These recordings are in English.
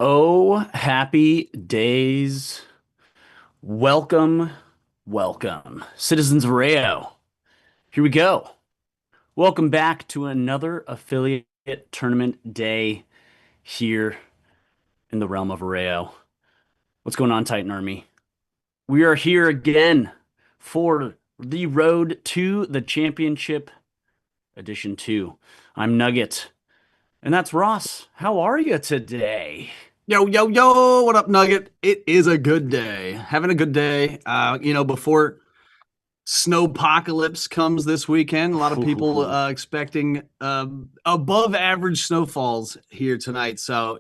Oh, happy days. Welcome, welcome. Citizens of Rayo. Here we go. Welcome back to another affiliate tournament day here in the realm of Rayo. What's going on, Titan Army? We are here again for the road to the championship edition 2. I'm Nugget, and that's Ross. How are you today? Yo, yo, yo, what up, Nugget? It is a good day. Having a good day. Before snowpocalypse comes this weekend, a lot of people expecting above average snowfalls here tonight. So,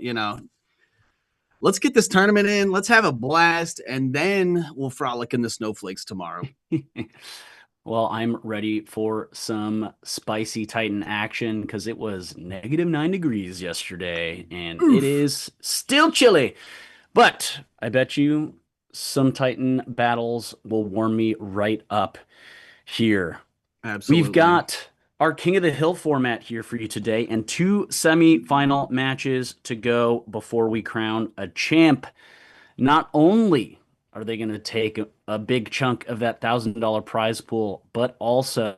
let's get this tournament in. Let's have a blast, and then we'll frolic in the snowflakes tomorrow. Well, I'm ready for some spicy Titan action because it was -9 degrees yesterday and it Oof. is still chilly. But I bet you some Titan battles will warm me right up here. We've Absolutely. got our King of the Hill format here for you today and two semi-final matches to go before we crown a champ. Not only are they going to take a big chunk of that $1,000 prize pool, but also,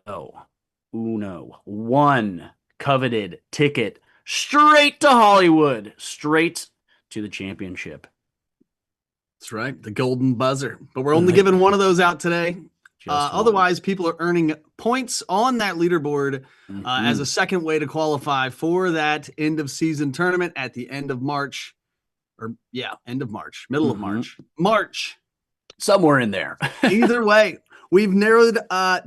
one coveted ticket straight to Hollywood, straight to the championship. That's right. The golden buzzer. But we're only Uh, giving one of those out today. just one. Otherwise, people are earning points on that leaderboard as a Mhm. second way to qualify for that end of season tournament at the end of March. Or, yeah, end of March, middle of Mhm. March. March. Somewhere in there. Either way, we've narrowed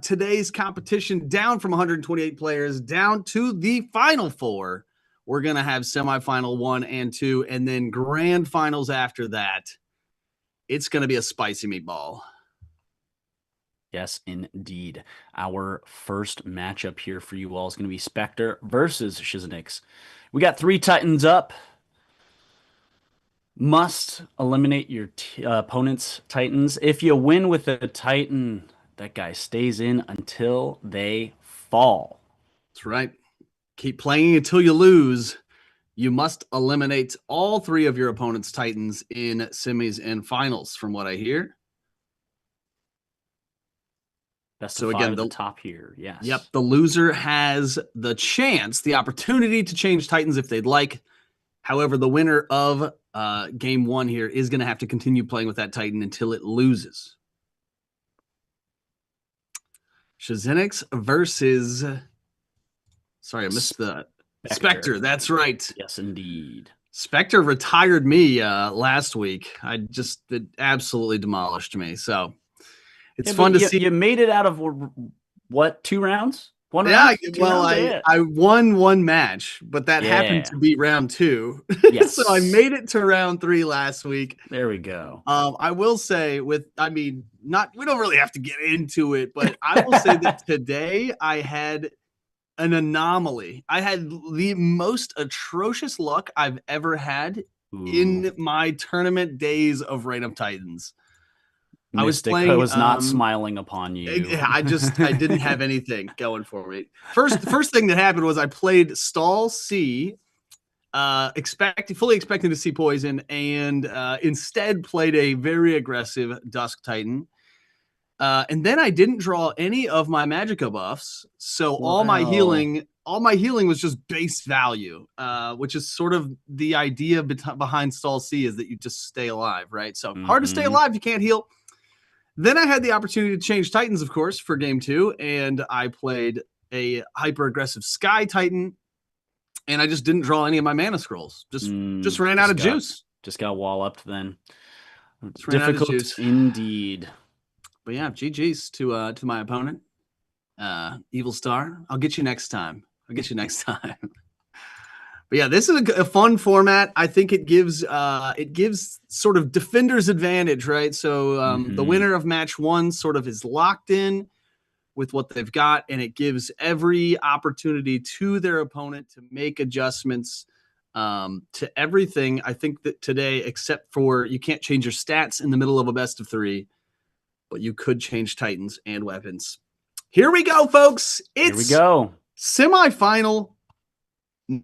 today's competition down from 128 players down to the final four. We're going to have semifinal 1 and 2, and then grand finals after that. It's going to be a spicy meatball. Yes, indeed. Our first matchup here for you all is going to be Spectre versus Shiznix. We got three Titans up. Must eliminate your opponent's Titans. If you win with a Titan, that guy stays in until they fall. That's right. Keep playing until you lose. You must eliminate all three of your opponent's Titans in semis and finals, from what I hear. Best of So five again, at the the top here. Yes. yep, the loser has the chance, the opportunity to change Titans if they'd like. However, the winner of game one here is going to have to continue playing with that Titan until it loses. Shazinix versus. Sorry, I missed the Spectre. Spectre. That's right. Yes, indeed. Spectre retired me last week. It absolutely demolished me. So it's Yeah, but fun to you see. you made it out of what, two rounds? One Yeah, round? Two well, rounds? I Yeah. I won one match, but that happened Yeah. to be round two. So I Yes. made it to round three last week. There we go. I will say not we don't really have to get into it, but I will say that today I had an anomaly. I had the most atrocious luck I've ever had Ooh. in my tournament days of Reign of Titans. I was Mystic playing was not smiling upon you. I didn't have anything going for me. The first thing that happened was I played stall C, fully expecting to see poison, and instead played a very aggressive Dusk Titan. And then I didn't draw any of my Magicka buffs, so Well, all my healing was just base value, which is sort of the idea behind stall C is that you just stay alive, right? So hard to stay hmm. alive, you can't heal. Then I had the opportunity to change Titans, of course, for game two, and I played a hyper aggressive Sky Titan, and I just didn't draw any of my mana scrolls. Just ran out Just of got juice. just got wall up then. Just ran out of Difficult juice. indeed. But yeah, GG's to my opponent, Evil Star. I'll get you next time. I'll get you next time. But yeah, this is a fun format. I think it gives sort of defender's advantage, right? So the Hmm. winner of match one sort of is locked in with what they've got, and it gives every opportunity to their opponent to make adjustments to everything. I think that today, except for you can't change your stats in the middle of a best of three, but you could change Titans and weapons. Here we go, folks. Here we It's go. semifinal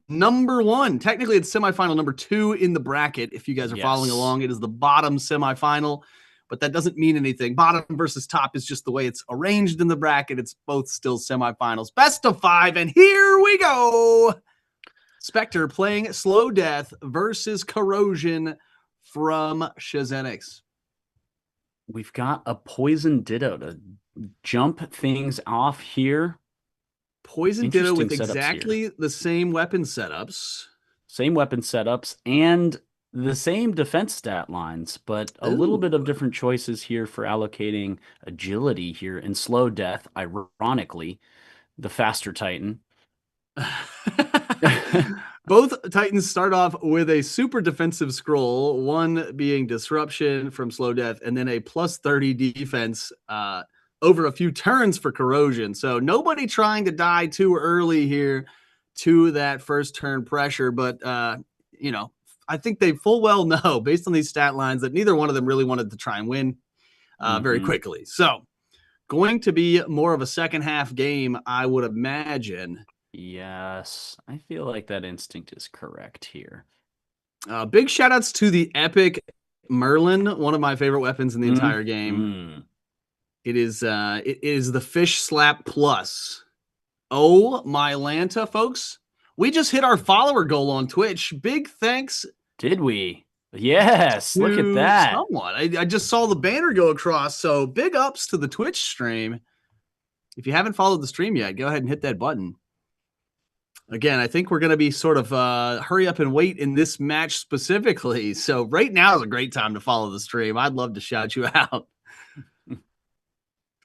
number one. Technically, it's semifinal number 2 in the bracket. If you guys are following Yes. along, it is the bottom semifinal, but that doesn't mean anything. Bottom versus top is just the way it's arranged in the bracket. It's both still semifinals. Best of 5, and here we go. Spectre playing Slow Death versus Corrosion from Shazenics. We've got a Poison Ditto to jump things off here. Poison Ditto Interesting with setups here. exactly the same weapon setups. Same weapon setups and the same defense stat lines, but a little bit of Ooh. different choices here for allocating agility here in Slow Death, ironically, the faster Titan. Both Titans start off with a super defensive scroll, one being disruption from Slow Death, and then a plus 30 defense over a few turns for Corrosion. So nobody trying to die too early here to that first turn pressure. But, I think they full well know, based on these stat lines, that neither one of them really wanted to try and win very Hmm. quickly. So going to be more of a second half game, I would imagine. Yes, I feel like that instinct is correct here. Big shout outs to the epic Merlin, one of my favorite weapons in the entire game. Hmm. It is the Fish Slap Plus. Oh my Lanta, folks. We just hit our follower goal on Twitch. Big thanks Did we? Yes, look at to that. someone. I just saw the banner go across. So big ups to the Twitch stream. If you haven't followed the stream yet, go ahead and hit that button. Again, I think we're going to be sort of hurry up and wait in this match specifically. So right now is a great time to follow the stream. I'd love to shout you out.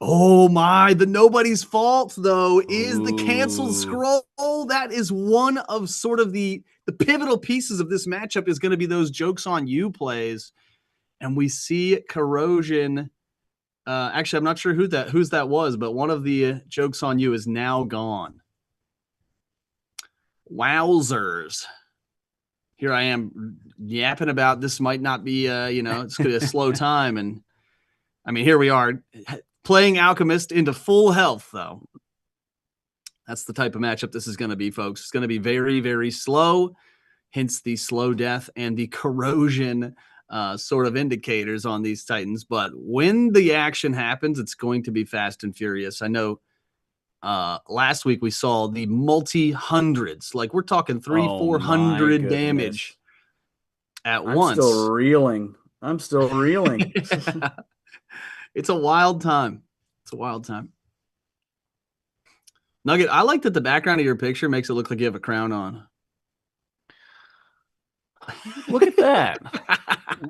Oh my, the nobody's fault though is the canceled Ooh. scroll. That is one of sort of the pivotal pieces of this matchup is going to be those jokes on you plays. And we see Corrosion. Actually, I'm not sure whose that was, but one of the jokes on you is now gone. Wowzers. Here I am yapping about this might not be it's gonna be a slow time. And I mean, here we are playing Alchemist into full health, though. That's the type of matchup this is going to be, folks. It's going to be very, very slow, hence the slow death and the corrosion sort of indicators on these Titans. But when the action happens, it's going to be fast and furious. I know last week we saw the multi-hundreds, like we're talking three, Oh my 400 damage goodness. at I'm still once. reeling. I'm still reeling. It's a wild time. It's a wild time. Nugget, I like that the background of your picture makes it look like you have a crown on. Look at that.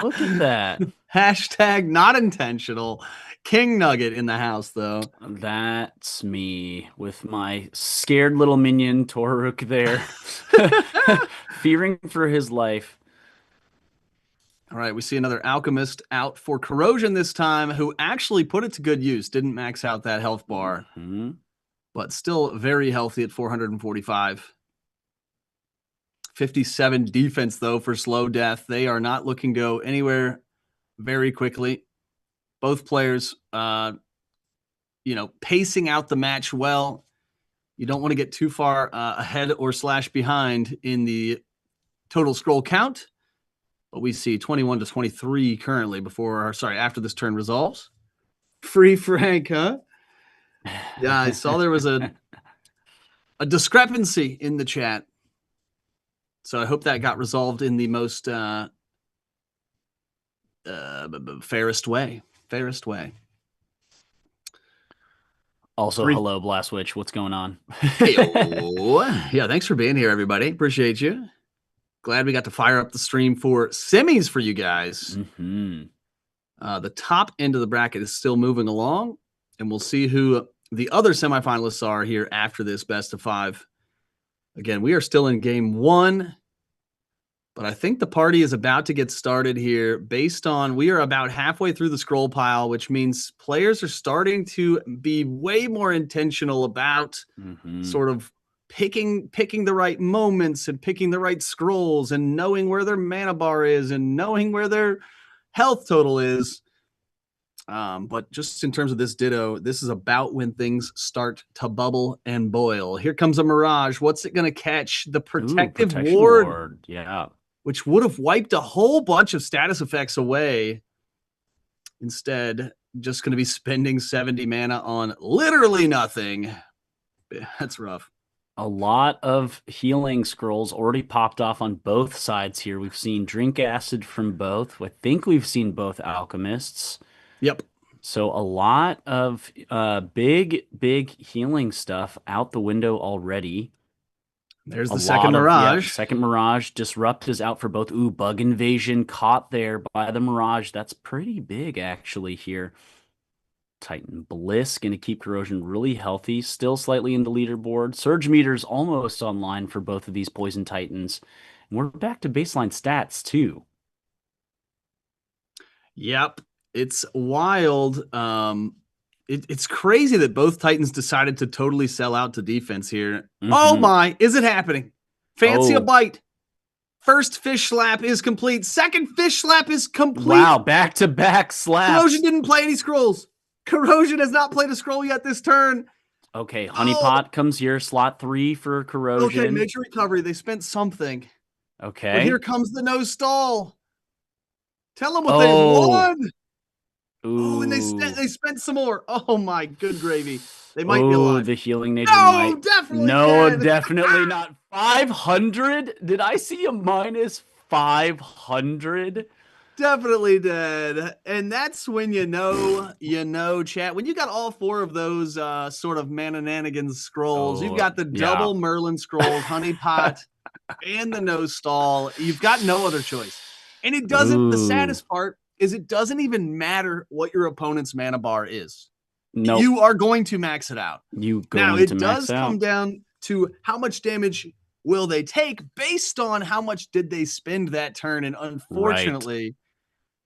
Look at that. Hashtag not intentional. King Nugget in the house, though. That's me with my scared little minion Toruk there, fearing for his life. All right, we see another Alchemist out for Corrosion this time, who actually put it to good use. Didn't max out that health bar, but still very healthy at 445. 57 defense, though, for Slow Death. They are not looking to go anywhere very quickly. Both players, pacing out the match well. You don't want to get too far ahead or slash behind in the total scroll count. But we see 21 to 23 currently after this turn resolves. Free Frank, huh? Yeah, I saw there was a discrepancy in the chat. So I hope that got resolved in the most fairest way. Fairest way. Also, hello, Blastwitch. What's going on? Yeah, thanks for being here, everybody. Appreciate you. Glad we got to fire up the stream for semis for you guys. The top end of the bracket is still moving along, and we'll see who the other semifinalists are here after this best of 5. Again, we are still in game 1, but I think the party is about to get started here based on we are about halfway through the scroll pile, which means players are starting to be way more intentional about sort of picking the right moments and picking the right scrolls and knowing where their mana bar is and knowing where their health total is. But just in terms of this Ditto, this is about when things start to bubble and boil. Here comes a Mirage. What's it going to catch? The Ooh, Protective protection Ward, ward. Yeah. which would have wiped a whole bunch of status effects away. Instead, just going to be spending 70 mana on literally nothing. That's rough. A lot of healing scrolls already popped off on both sides here. We've seen Drink Acid from both. I think we've seen both Alchemists. Yep. So a lot of big healing stuff out the window already. There's A the second lot of, yeah, Mirage. second Mirage. Disrupt is out for both. Ooh, Bug Invasion caught there by the Mirage. That's pretty big actually here. Titan Bliss going to keep Corrosion really healthy, still slightly in the leaderboard. Surge meter's almost online for both of these Poison Titans. And we're back to baseline stats too. Yep. It's wild. It's crazy that both Titans decided to totally sell out to defense here. Oh Hmm. my, is it happening? Fancy a Oh, bite. First fish slap is complete. Second fish slap is complete. wow, back-to-back Corrosion slaps. didn't play any scrolls. Corrosion has not played a scroll yet this turn. Okay, Oh, Honeypot comes here, slot 3 for okay. Corrosion. Major recovery. They spent something. But here Okay. comes the no stall. Tell them what they've Oh, won. Oh, and ooh. they spent some more. Oh my good gravy. They might be Oh, alive. the healing nature No, might. definitely No, dead. definitely not. 500? Did I see a minus 500? Definitely dead. And that's when chat. When you got all four of those sort of manananigans scrolls, you've Oh, got the yeah. double Merlin scrolls, honeypot, and the no stall. You've got no other choice. And it doesn't, the Ooh, saddest part is it doesn't even matter what your opponent's mana bar is. nope. You are going to max it out. You Now, going to it max does come out? down to how much damage will they take based on how much did they spend that turn. And Right. unfortunately,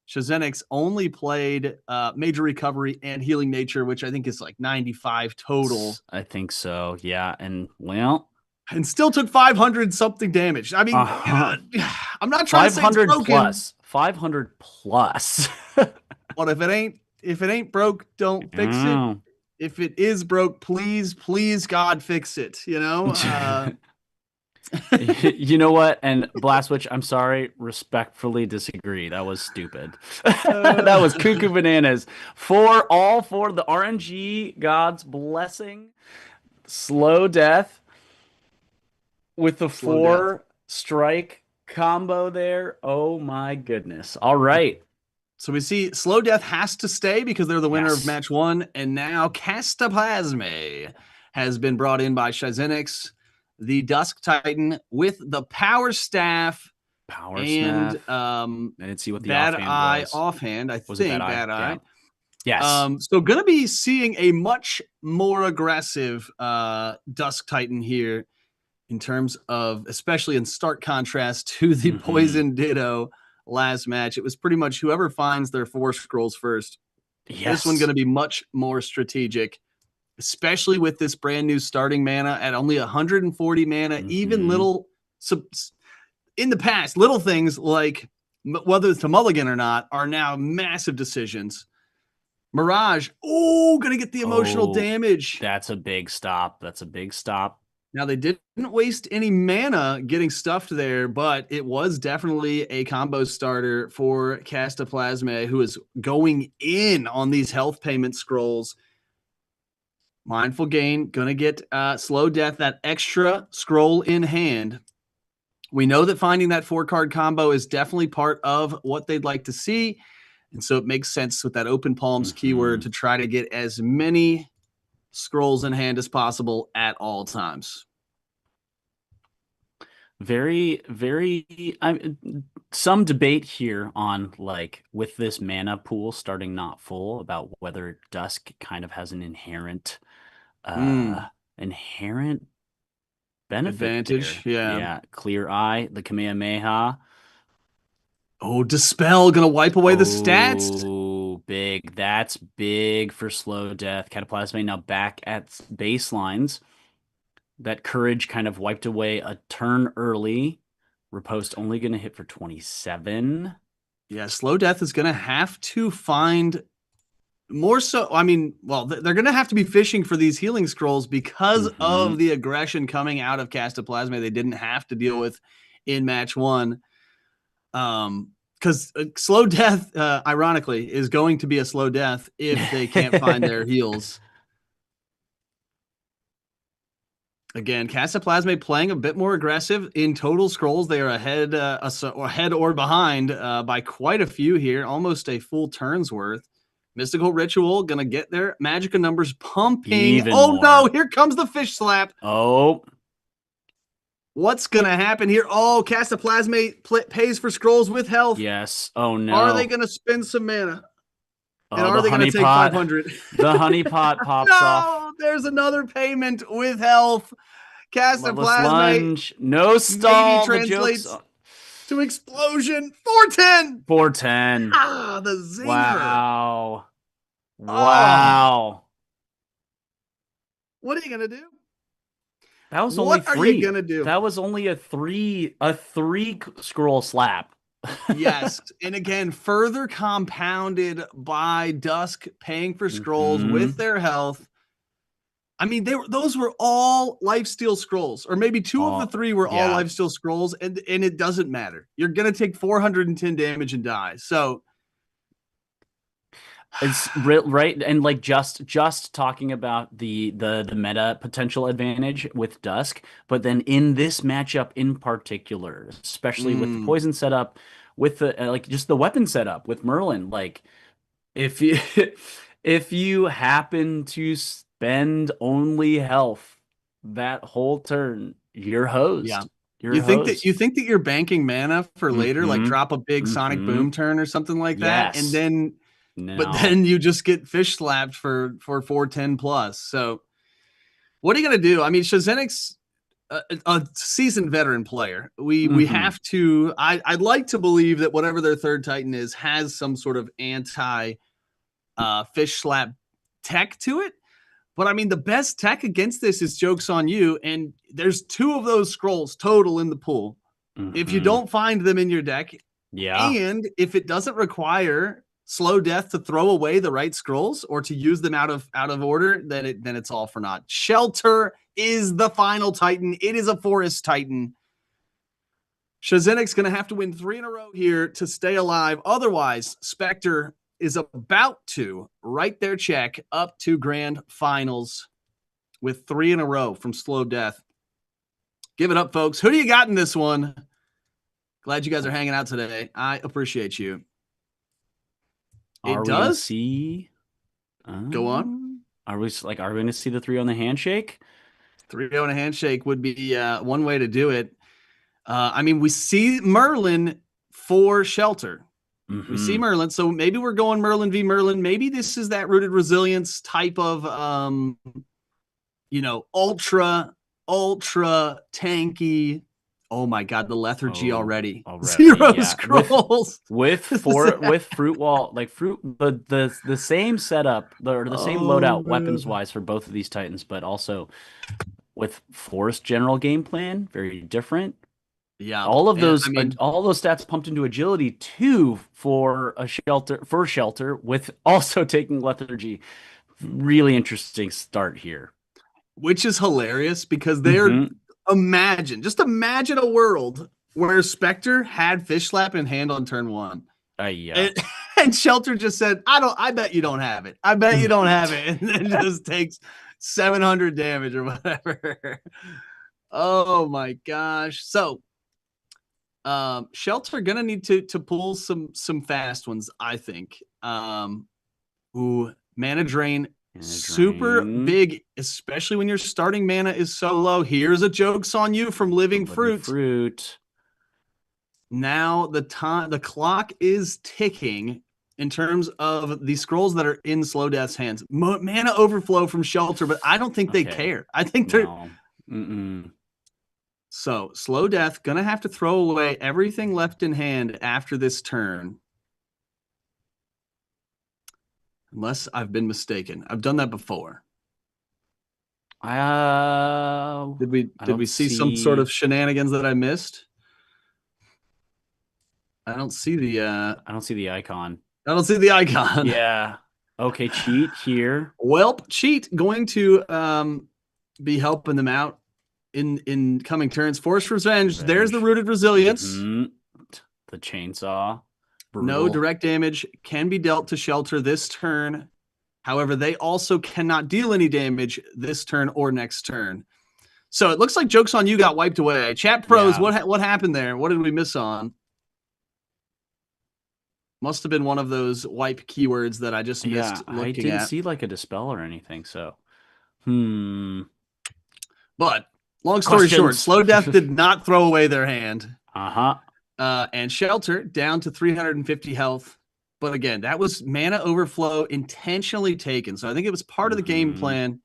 Shazenix only played Major Recovery and Healing Nature, which I think is like 95 total, I think so. Yeah. And well, and still took 500 something damage. I mean, uh-huh. I'm not trying to say it's 500 broken, plus. 500 plus. but if it ain't broke, don't fix it. Oh. If it is broke, please God fix it, you know? You know what? And Blastwitch, I'm sorry, respectfully disagree. That was stupid. That was uh, cuckoo bananas. For the RNG God's blessing. Slow death with the Slow death. 4 strike combo there. Oh my goodness. All right. So we see Slow Death has to stay because they're the winner of Yes. match one. And now Castaplasme has been brought in by Shazenix, the Dusk Titan, with the Power Staff Power and Staff. I didn't see what the Bad offhand Eye was. offhand, I Was it Bad think, Eye? Bad Yeah. Eye. Yes. So going to be seeing a much more aggressive Dusk Titan here in terms of, especially in stark contrast to the Hmm. Poison Ditto last match. It was pretty much whoever finds their 4 scrolls first. This one going Yes. to be much more strategic, especially with this brand new starting mana at only 140 mana. Even Hmm. little, in the past, little things like whether it's to mulligan or not are now massive decisions. Mirage, oh, gonna get the emotional Oh, damage. that's a big stop. That's a big stop. Now they didn't waste any mana getting stuffed there, but it was definitely a combo starter for Castaplasme, who is going in on these health payment scrolls. Mindful Gain, gonna get Slow Death, that extra scroll in hand. We know that finding that 4 card combo is definitely part of what they'd like to see. And so it makes sense with that open palms keyword Hmm. to try to get as many scrolls in hand as possible at all times. Very, some debate here on like with this mana pool starting not full about whether Dusk kind of has an uh Mm, inherent benefit advantage. there. Yeah. Yeah, Clear Eye, the Kamehameha. Oh, Dispel gonna wipe away the stats. Oh, big. That's big for slow death. Cataplasma now back at baselines. That courage kind of wiped away a turn early. Riposte only going to hit for 27. Yeah, Slow Death is gonna have to find more so, I mean, well, they're going to have to be fishing for these healing scrolls because Mm-hmm. of the aggression coming out of Castaplasma. They didn't have to deal with in match one. Because slow death, ironically, is going to be a slow death if they can't find their heals. Again, Castaplasma playing a bit more aggressive in total scrolls. They are ahead or behind by quite a few here, almost a full turn's worth. Mystical Ritual gonna get their Magicka numbers pumping. Even Oh no, more. here comes the fish slap. Oh, What's gonna happen here? Oh, Castaplasma pays for scrolls with health. yes. Oh Are they no. gonna spend some mana? And Oh, are the they gonna honey take pot. 500? The honey pot pops off. No, there's another payment with health. Bloodless Castaplasma lunge. No maybe stall. The joke's translates to explosion. 410. 410. Ah, the zinger. Wow. Oh, Wow. what are you gonna do? That was only What are you three. gonna do? That was only a three scroll slap. Yes, and again, further compounded by Dusk paying for scrolls with Hmm. their health. I mean, those were all lifesteal scrolls, or maybe two of the Oh, three were all yeah. lifesteal scrolls, and it doesn't matter. You're gonna take 410 damage and die. So It's right, and like just talking about the meta potential advantage with Dusk, but then in this matchup in particular, especially with the mm, poison setup, with the like just the weapon setup with Merlin, like if you if you happen to spend only health that whole turn, you're yeah. hosed. You're hosed. You think that you're banking mana for later, like Mm-hmm. drop a big Sonic Mm-hmm. Boom turn or something like that, and Yes. then but No. then you just get fish slapped for 410 plus. So what are you gonna do? I mean, Shazenix, a seasoned veteran player. We Mm-hmm. have to. I'd like to believe that whatever their third Titan is has some sort of anti fish slap tech to it. But I mean, the best tech against this is Jokes on You, and there's two of those scrolls total in the pool. If you Mm-hmm. don't find them in your deck, Yeah. and if it doesn't require slow death to throw away the right scrolls or to use them out of order, then it's all for naught. Shelter is the final Titan. It is a Forest Titan. Shazenik's going to have to win 3 in a row here to stay alive. Otherwise, Spectre is about to write their check up to grand finals with 3 in a row from slow death. Give it up, folks. Who do you got in this one? Glad you guys are hanging out today. I appreciate you. It Are we gonna does. see? Go on. Are we gonna see the three on the handshake? 3-0 and a handshake would be one way to do it. I mean, we see Merlin for Shelter. We see Mm-hmm. Merlin. So maybe we're going Merlin v. Merlin. Maybe this is that rooted resilience type of, ultra tanky. Oh my God, the lethargy Oh, already. already, Zero yeah. With scrolls. with four with fruit wall like fruit the same setup or the same Oh loadout weapons man. wise for both of these Titans, but also with Forest general game plan, very different. Yeah. All of And I those mean, all those stats pumped into agility too for shelter with also taking lethargy. Really interesting start here. which is hilarious because they're Mm-hmm. just imagine a world where Spectre had Fish Slap in hand on turn one. Yeah. And, and Shelter just said, I bet you don't have it. I bet you don't have it. And then just takes 700 damage or whatever. Oh my gosh. So Shelter gonna need to pull some fast ones, I think. Ooh, mana drain And a super drain. big, especially when your starting mana is so low. Here's a Jokes on You from Living Living Fruit. fruit. Now the clock is ticking in terms of the scrolls that are in Slow Death's hands. Mana overflow from Shelter, but I don't think they Okay. care. I think they're No. Mm-mm. so Slow Death gonna have to throw away everything left in hand after this turn. Unless I've been mistaken. I've done that before. I Did don't we see some sort see of shenanigans that I missed? I don't see the I don't see the icon. icon. Yeah. Okay, cheat here. Welp, cheat going to be helping them out in coming turns. Force revenge. There's the Revenge. rooted resilience. Mm-hmm. The chainsaw. No Brutal. direct damage can be dealt to shelter this turn. However, they also cannot deal any damage this turn or next turn. So it looks like Joke's on You got wiped away. Chat pros, Yeah. what happened there? What did we miss on? Must have been one of those wipe keywords that I just Yeah. missed I looking didn't at. see like a dispel or anything. So, hmm. But long story short, Questions. Slow Death did not throw away their hand. Uh-huh. And Shelter down to 350 health. But again, that was mana overflow intentionally taken. So I think it was part of the game Mm-hmm. plan.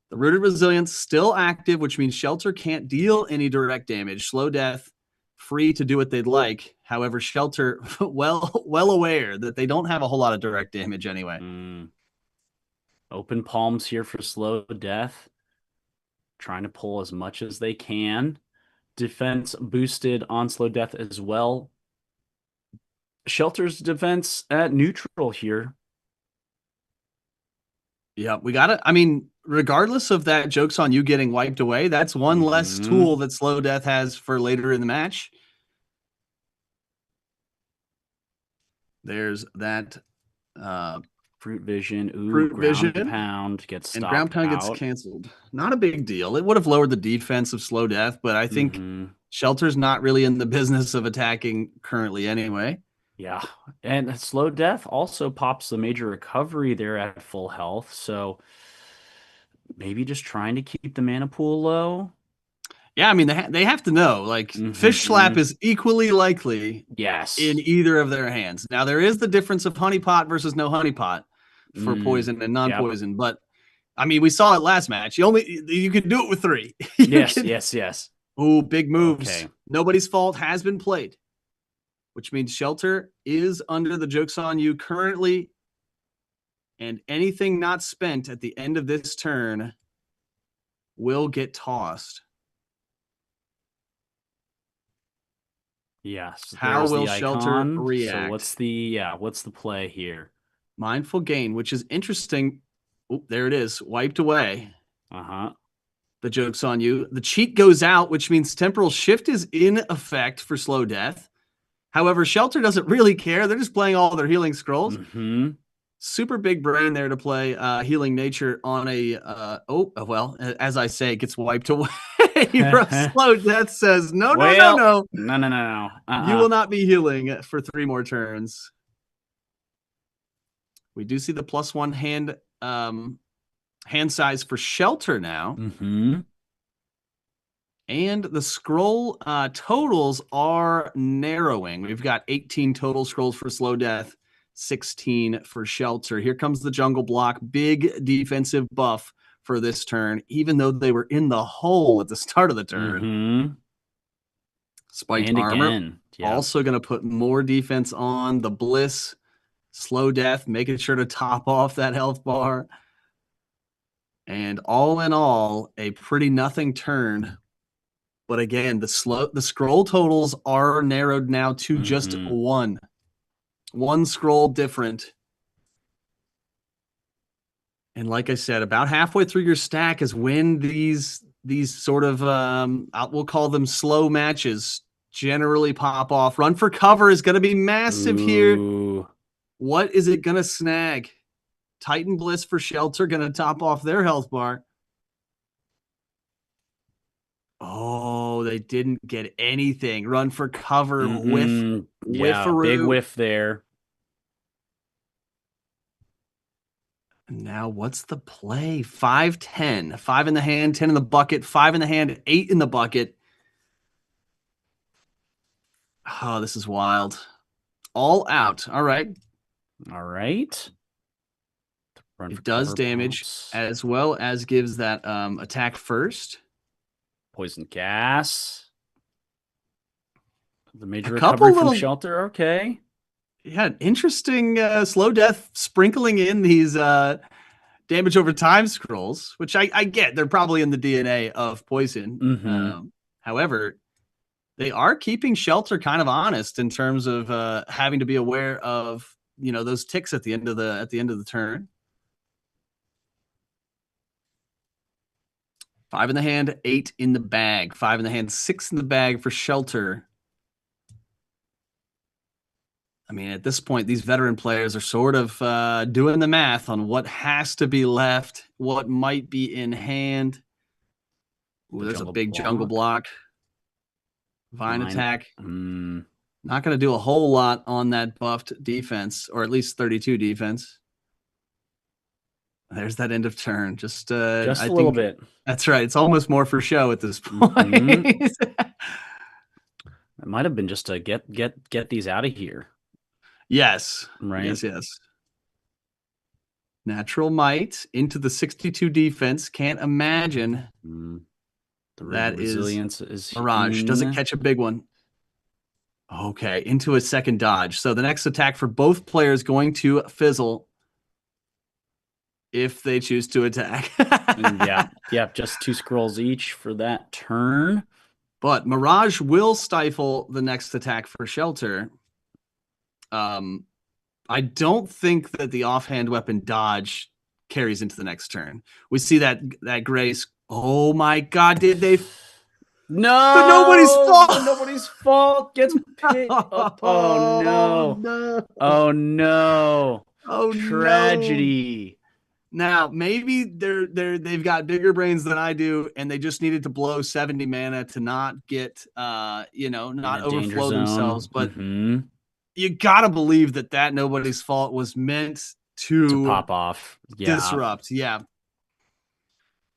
The Rooted Resilience still active, which means Shelter can't deal any direct damage. Slow Death free to do what they'd like. However, Shelter well aware that they don't have a whole lot of direct damage anyway. Mm. Open palms here for slow death. Trying to pull as much as they can. Defense boosted on slow death as well. Shelter's defense at neutral here. Yeah, we got it. I mean, regardless of that Joke's on You getting wiped away, that's one less Mm-hmm. tool that Slow Death has for later in the match. There's that Fruit vision. Ooh, Fruit ground Vision, pound gets and Ground stopped Pound gets out. canceled. Not a big deal. It would have lowered the defense of Slow Death, but I think Mm-hmm. Shelter's not really in the business of attacking currently anyway. Yeah. And slow death also pops the major recovery there at full health. So maybe just trying to keep the mana pool low. Yeah, I mean, they have to know, like, Fish Slap Mm-hmm. is equally likely in Yes. either of their hands. Now, there is the difference of Honey Pot versus no Honey Pot for Mm. poison and Yep. non-poison, but I mean, we saw it last match. You can do it with 3. You Yes, can. yes, yes. Oh, big moves. Okay. Nobody's fault has been played, which means Shelter is under the Joke's on You currently, and anything not spent at the end of this turn will get tossed. Yes, How there's will the Shelter icon. So react? what's the play here? Mindful Gain, which is interesting. Oh, there it is, wiped away. Uh-huh. The Joke's on You. The cheat goes out, which means Temporal Shift is in effect for Slow Death. However, Shelter doesn't really care. They're just playing all their healing scrolls. Mm-hmm. Super big brain there to play Healing Nature on a well, as I say, it gets wiped away. Slow Death says no, no, no, Well, no. no, no, no, no. You will not be healing for 3 more turns. We do see the +1 hand size for Shelter now. Mm-hmm. And the scroll totals are narrowing. We've got 18 total scrolls for Slow Death, 16 for Shelter. Here comes the Jungle Block. Big defensive buff for this turn, even though they were in the hole at the start of the turn. Mm-hmm. Spiked And Armor. again. Yep. Also going to put more defense on the Bliss. Slow Death, making sure to top off that health bar. And all in all, a pretty nothing turn. But again, the scroll totals are narrowed now to just Mm-hmm. one scroll different. And like I said, about halfway through your stack is when these sort of we'll call them slow matches generally pop off. Run for cover is going to be massive here. Ooh. What is it going to snag? Titan Bliss for Shelter going to top off their health bar. Oh, they didn't get anything. Run for cover, Mm-mm. Yeah, big whiffaroo. whiff there. Now, what's the play? 5, 10. 5 in the hand, 10 in the bucket, 5 in the hand, 8 in the bucket. Oh, this is wild. All out. All right. All right. Run for It does cover, damage pounce. as well as gives that attack first. Poison gas. The A major couple recovery from little, Shelter. Okay. yeah, interesting Slow Death sprinkling in these damage over time scrolls, which I get. They're probably in the DNA of poison. Mm-hmm. However, they are keeping Shelter kind of honest in terms of having to be aware of those ticks at the end of the turn. 5 in the hand, 8 in the bag. 5 in the hand, 6 in the bag for Shelter. I mean, at this point, these veteran players are sort of doing the math on what has to be left, what might be in hand. Ooh, there's a big jungle block. Vine attack. Not going to do a whole lot on that buffed defense, or at least 32 defense. There's that end of turn. Just a I little think bit. that's right. It's almost more for show at this point. It might have been just to get these out of here. Yes. Right. Yes. Natural might into the 62 defense. Can't imagine. The That resilience is Mirage. Doesn't catch a big one. Okay, into a second dodge. So the next attack for both players going to fizzle if they choose to attack. Yeah, just 2 scrolls each for that turn. But Mirage will stifle the next attack for Shelter. I don't think that the offhand weapon dodge carries into the next turn. We see that Grace. Oh my God! Did they? No, nobody's fault. Nobody's fault gets picked up. Oh no! No! Oh no! Oh Tragedy. No! Now maybe they've got bigger brains than I do, and they just needed to blow 70 mana to not get not overflow themselves. But you gotta believe that nobody's fault was meant to pop off. Disrupt. Yeah.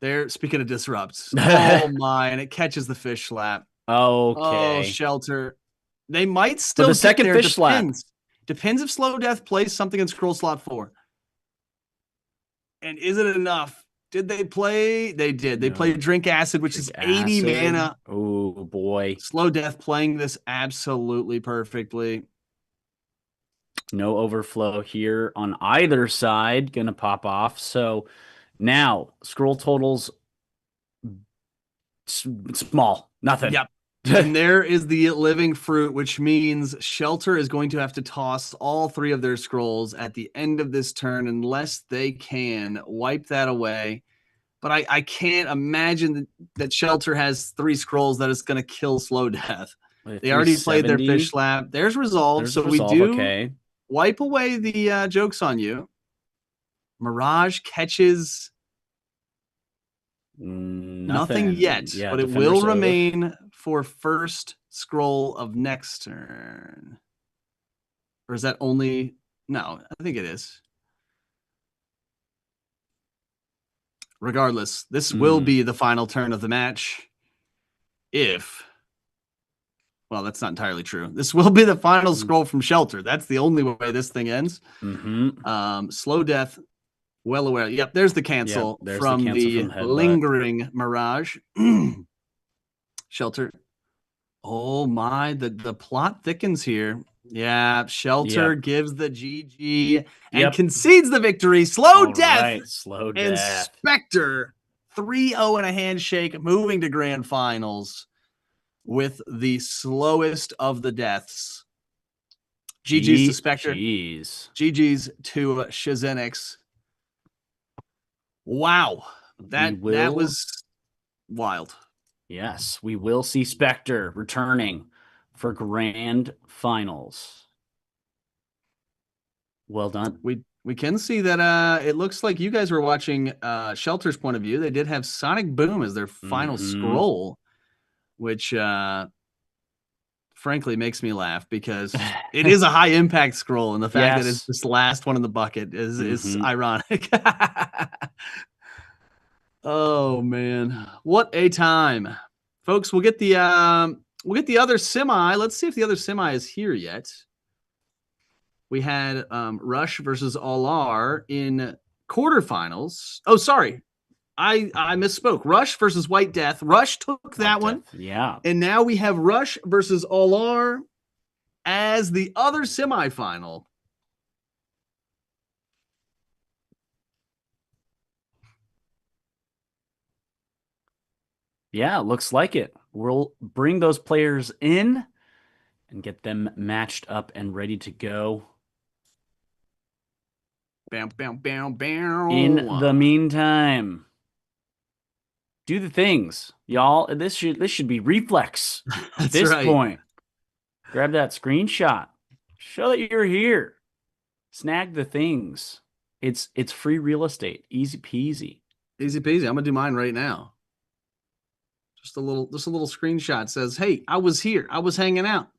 There, speaking of disrupts, oh my, and it catches the fish slap. Okay. Oh, Shelter. They might still the second there. fish slap. Depends if Slow Death plays something in scroll slot 4. And is it enough? Did they play? They did. They played Drink Acid, which is 80 mana. Oh boy. Slow Death playing this absolutely perfectly. No overflow here on either side. Gonna pop off. So now scroll totals small. Nothing. Yep. And there is the living fruit, which means Shelter is going to have to toss all 3 of their scrolls at the end of this turn unless they can wipe that away. But I can't imagine that Shelter has 3 scrolls that is going to kill Slow Death. They already played their fish slap. There's Resolve. We do wipe away the jokes on you. Mirage catches nothing yet, but it will remain for first scroll of next turn. Or is that only? No, I think it is. Regardless, this will be the final turn of the match. Well, that's not entirely true. This will be the final scroll from Shelter. That's the only way this thing ends. Slow Death, well aware. Yep, there's the cancel from the lingering Mirage. Shelter. Oh my, the plot thickens here. Yeah, Shelter gives the GG and concedes the victory. Slow Death and Spectre 3-0 in a handshake, moving to grand finals with the slowest of the deaths. GG's to Spectre. GG's to Shazenix. Wow. That was wild. Yes, we will see Spectre returning for grand finals. Well done. We can see that it looks like you guys were watching Shelter's point of view. They did have Sonic Boom as their final scroll, which frankly makes me laugh because it is a high impact scroll, and the fact that it's this last one in the bucket is ironic. Oh man, what a time, folks! We'll get the other semi. Let's see if the other semi is here yet. We had Rush versus All-R in quarterfinals. Oh, sorry. I misspoke. Rush versus White Death. Rush took that one. Yeah. And now we have Rush versus All-R as the other semifinal. Yeah, looks like it. We'll bring those players in and get them matched up and ready to go. Bam, bam, bam, In bam. the meantime, do the things, y'all. This should be reflex at That's this right. point. Grab that screenshot. Show that you're here. Snag the things. It's free real estate. Easy peasy. Easy peasy. I'm gonna do mine right now. Just a little screenshot says, "Hey, I was here. I was hanging out."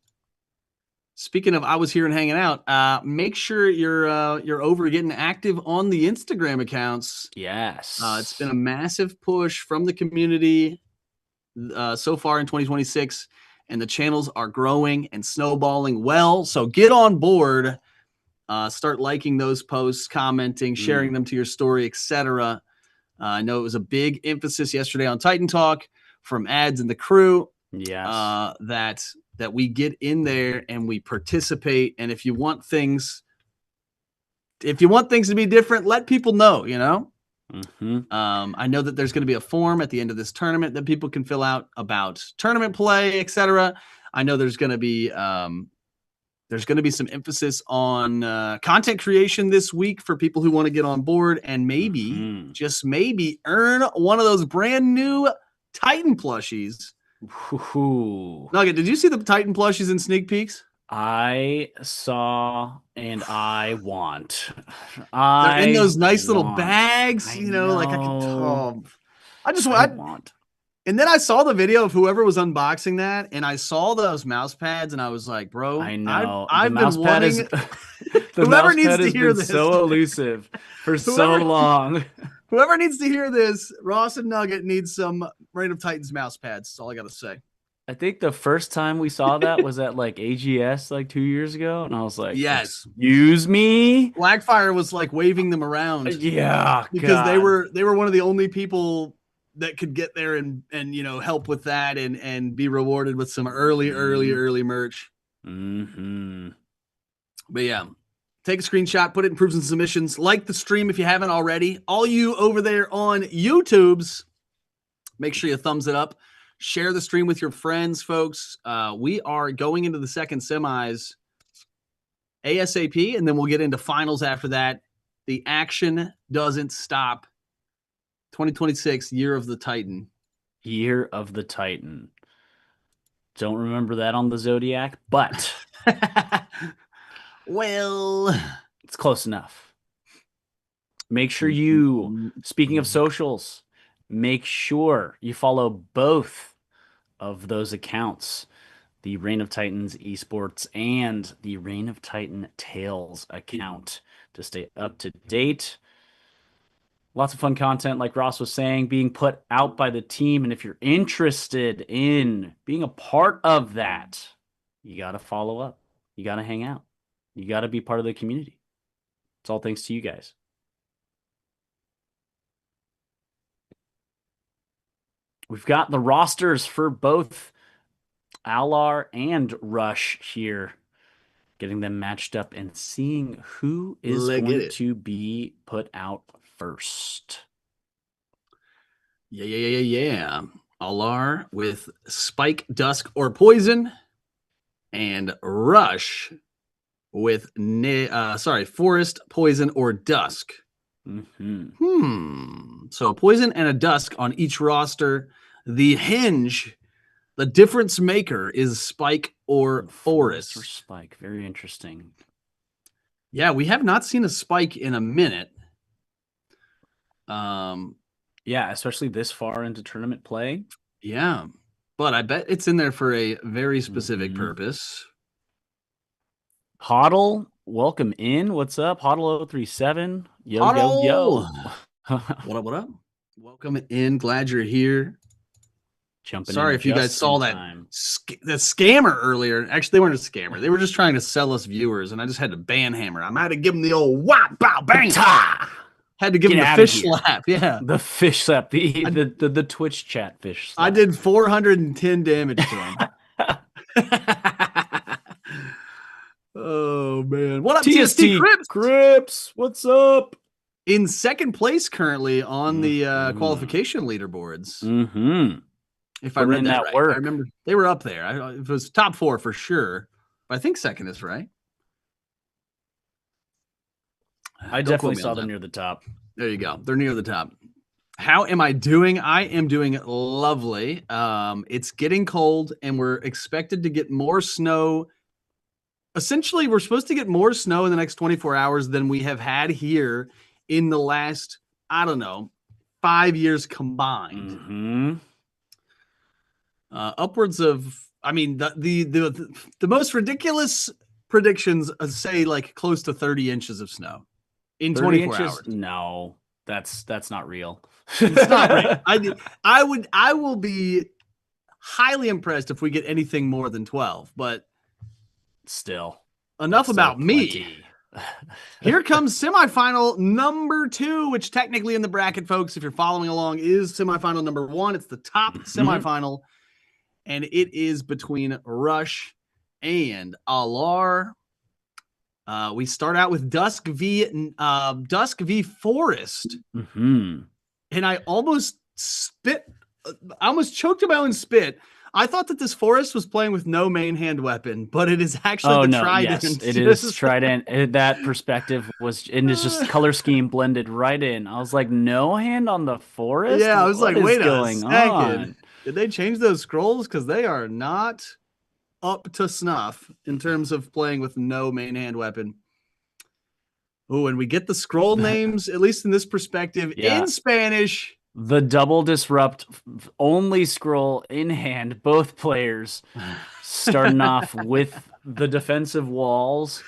Speaking of, I was here and hanging out. Make sure you're over getting active on the Instagram accounts. It's been Yes. a massive push from the community so far in 2026, and the channels are growing and snowballing well. So get on board. Start liking those posts, commenting, sharing Mm, them to your story, etc. I know it was a big emphasis yesterday on Titan Talk from ads and the crew yes. that we get in there and we participate. And if you want things to be different, let people know. Mm-hmm. I know that there's going to be a form at the end of this tournament that people can fill out about tournament play, etc. I know there's going to be some emphasis on content creation this week for people who want to get on board and maybe, Mm-hmm. just maybe, earn one of those brand new Titan plushies. Woo-hoo. Nugget, did you see the Titan plushies in sneak peeks? I saw and I want. They're in I those nice little want. bags, I like I could. know. Oh, I just I I, want. and then I saw the video of whoever was unboxing that, and I saw those mouse pads, and I was like, bro, I I've know. The I've been mouse pad is wanting. the Whoever mouse needs pad to has hear been this, so elusive for so whoever long. whoever needs to hear this, Ross and Nugget needs some Reign of Titans mouse pads. That's all I gotta say. I think the first time we saw that was at like AGS like 2 years ago, and I was like, Yes, "Excuse me." Blackfire was like waving them around Yeah, because they God. were they were one of the only people that could get there and help with that and be rewarded with some Mm-hmm. early merch. Mm-hmm. But yeah, take a screenshot, put it in proofs and submissions. Like the stream if you haven't already. All you over there on YouTube's, make sure you thumbs it up. Share the stream with your friends, folks. We are going into the second semis ASAP, and then we'll get into finals after that. The action doesn't stop. 2026, Year of the Titan. Year of the Titan. Don't remember that on the Zodiac, but Well, it's close enough. Make sure you, speaking of socials, make sure you follow both of those accounts, the Reign of Titans esports and the Reign of Titan Tales account to stay up to date. Lots of fun content, like Ross was saying, being put out by the team. And if you're interested in being a part of that, you got to follow up. You got to hang out. You got to be part of the community. It's all thanks to you guys. We've got the rosters for both Alar and Rush here, getting them matched up and seeing who is let's get going it. to be put out first. Yeah. Alar with Spike, Dusk, or Poison, and Rush with Forest, Poison, or Dusk. So Poison and a Dusk on each roster. The hinge, the difference maker, is Spike or Forest. Or Spike. Very interesting. Yeah, we have not seen a Spike in a minute. Yeah, especially this far into tournament play. Yeah, but I bet it's in there for a very specific purpose. Hoddle, welcome in. What's up? Hoddle037. Yo, Hoddle! yo, yo. What up? Welcome in. Glad you're here. Jumping Sorry in if you guys just in saw that time. that scammer earlier. Actually, they weren't a scammer. They were just trying to sell us viewers, and I just had to ban hammer. I had to give them the old whop, bow, bang. Had to give Get them the outta fish here. slap. Yeah. The fish slap. The Twitch chat fish slap. I did 410 damage to them. Oh, man. What up, TST Crips? Crips, what's up? In second place currently on the qualification leaderboards. If I read that right. Work. I remember they were up there. It was top 4 for sure. But I think second is right. I Don't quote definitely me on saw them that. near the top. There you go. They're near the top. How am I doing? I am doing lovely. It's getting cold, and we're expected to get more snow. Essentially, we're supposed to get more snow in the next 24 hours than we have had here in the last, I don't know, 5 years combined. Mm-hmm. Upwards of, I mean, the most ridiculous predictions say like close to 30 inches of snow in 30 24 inches? hours. No, that's not real. It's not real. I will be highly impressed if we get anything more than 12. But Still, that's enough still about me. plenty. Here comes semifinal number 2, which technically in the bracket, folks, if you're following along, is semifinal number 1. It's the top Mhm. semifinal, and it is between Rush and Alar. We start out with Dusk v Forest, Mhm. and I almost spit. I almost choked on my own spit. I thought that this Forest was playing with no main hand weapon, but it is actually Oh the no, yes, Trident. it is Trident. That perspective was, and it's just color scheme blended right in. I was like, no hand on the forest? Yeah, I was What like, is wait a going second. on? Did they change those scrolls? Because they are not up to snuff in terms of playing with no main hand weapon. Oh, and we get the scroll names, at least in this perspective, Yeah, in Spanish. the double disrupt only scroll in hand, both players starting off with the defensive walls.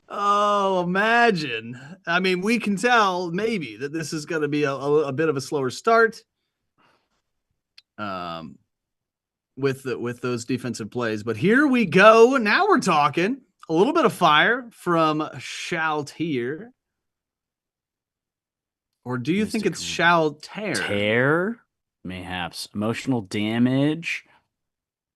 Oh, imagine. I mean, we can tell maybe that this is going to be a bit of a slower start um, with those defensive plays. But here we go. Now we're talking a little bit of fire from Shout here. Or do you think Mystic it's Shaltair? tear, mayhaps emotional damage.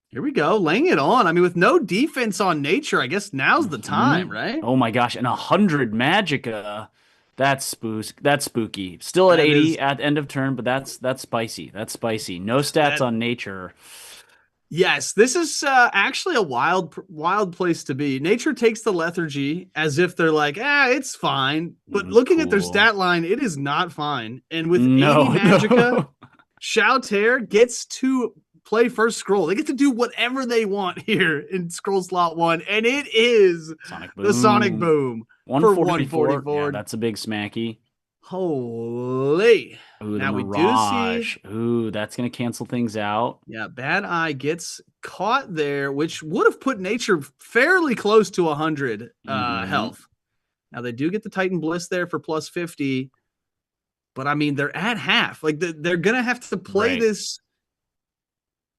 Here we go, laying it on. I mean, with no defense on nature, I guess now's the time, Mhm. right? Oh my gosh, and 100 Magicka. That's spooky. Still at That is 80 at the end of turn, but that's spicy. That's spicy. No stats that. on nature. Yes, this is actually a wild place to be. Nature takes the lethargy as if they're like, it's fine. But looking at their Cool. stat line, it is not fine. And with 80 No, Magicka, no. Shouter gets to play first scroll. They get to do whatever they want here in scroll slot 1, and it is Sonic the Sonic Boom. Boom for 144. Yeah, 144. that's a big smacky. Holy. Ooh, the Now we do see, Mirage. Ooh, that's gonna cancel things out. yeah, Bad Eye gets caught there, which would have put Nature fairly close to 100 Mm-hmm. health. Now they do get the Titan Bliss there for plus 50, but I mean, they're at half. Like they're going to have to play Right. this.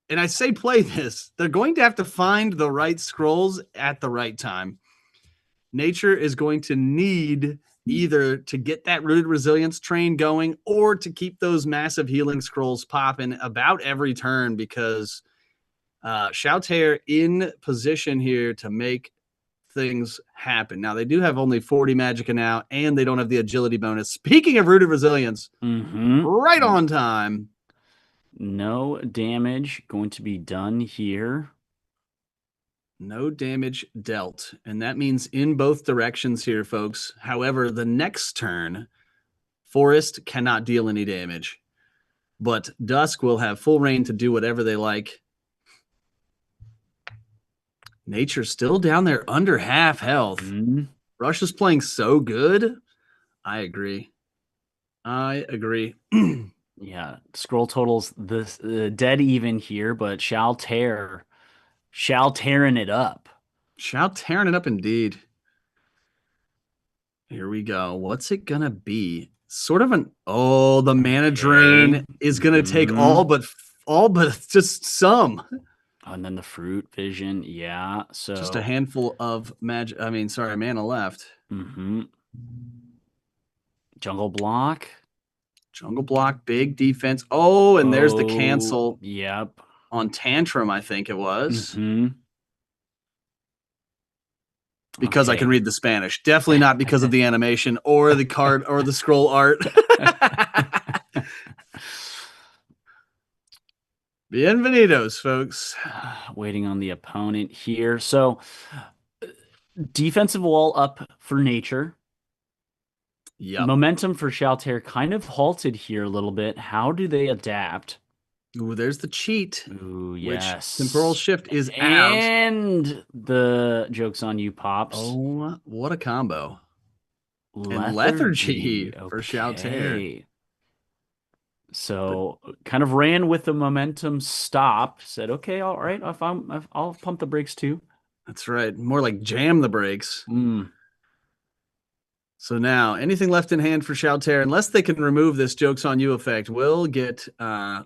And I say play this, they're going to have to find the right scrolls at the right time. Nature is going to need either to get that rooted resilience train going or to keep those massive healing scrolls popping about every turn because Shoutair in position here to make things happen. Now, they do have only 40 Magicka now, and they don't have the agility bonus. Speaking of rooted resilience, right Mm-hmm. on time. No damage going to be done here. No damage dealt. And that means in both directions here, folks. However, the next turn, Forest cannot deal any damage. But Dusk will have full reign to do whatever they like. Nature's still down there under half health. Mm-hmm. Rush is playing so good. I agree. I agree. Yeah, scroll totals this dead even here, but shall tearing it up. Shout tearing it up indeed. Here we go. What's it gonna be? Sort of an the mana Okay. drain is gonna take Mm-hmm. all but just some. And then the fruit vision, yeah. Just a So, handful of magic. I mean, sorry, mana left. mm-hmm. Jungle block. Jungle block, big defense. Oh, and there's the Oh, cancel yep. on Tantrum, I think it was. Mm-hmm. Because I can Okay. read the Spanish. Definitely not because of the animation or the card or the scroll art. Bienvenidos, folks. Waiting on the opponent here. So, defensive wall up for nature. Yep. Momentum for Shaltair kind of halted here a little bit. How do they adapt? Ooh, there's the cheat, Ooh, which temporal yes. shift is out. And the joke's on you, Pops. Oh, what a combo. And Lethargy. lethargy for Shouter. Okay. But So kind of ran with the momentum stop. Said, okay, all right, I'll pump the brakes too. that's right. More like jam the brakes. Mm, So now, anything left in hand for Shouter, unless they can remove this joke's on you effect, will get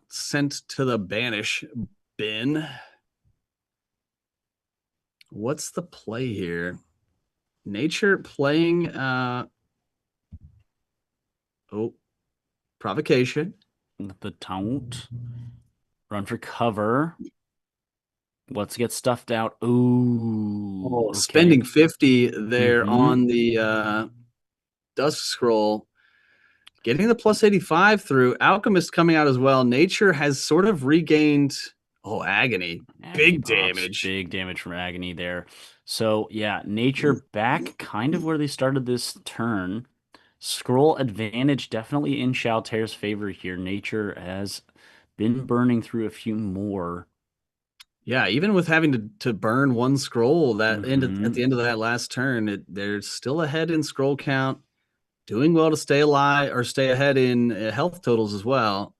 sent to the banish bin. What's the play here? Nature playing oh, provocation. the taunt. Run for cover. Let's get stuffed out. Ooh, Oh, okay. spending 50 there Mm-hmm. on the Dusk Scroll. Getting the plus 85 through. Alchemist coming out as well. Nature has sort of regained agony. Agony Big pops. damage. Big damage from Agony there. So, yeah, Nature back kind of where they started this turn. Scroll advantage definitely in Shaltair's favor here. Nature has been burning through a few more. Yeah, even with having to burn one scroll that ended at Mm-hmm. the end of that last turn, they're still ahead in scroll count, doing well to stay alive or stay ahead in health totals as well.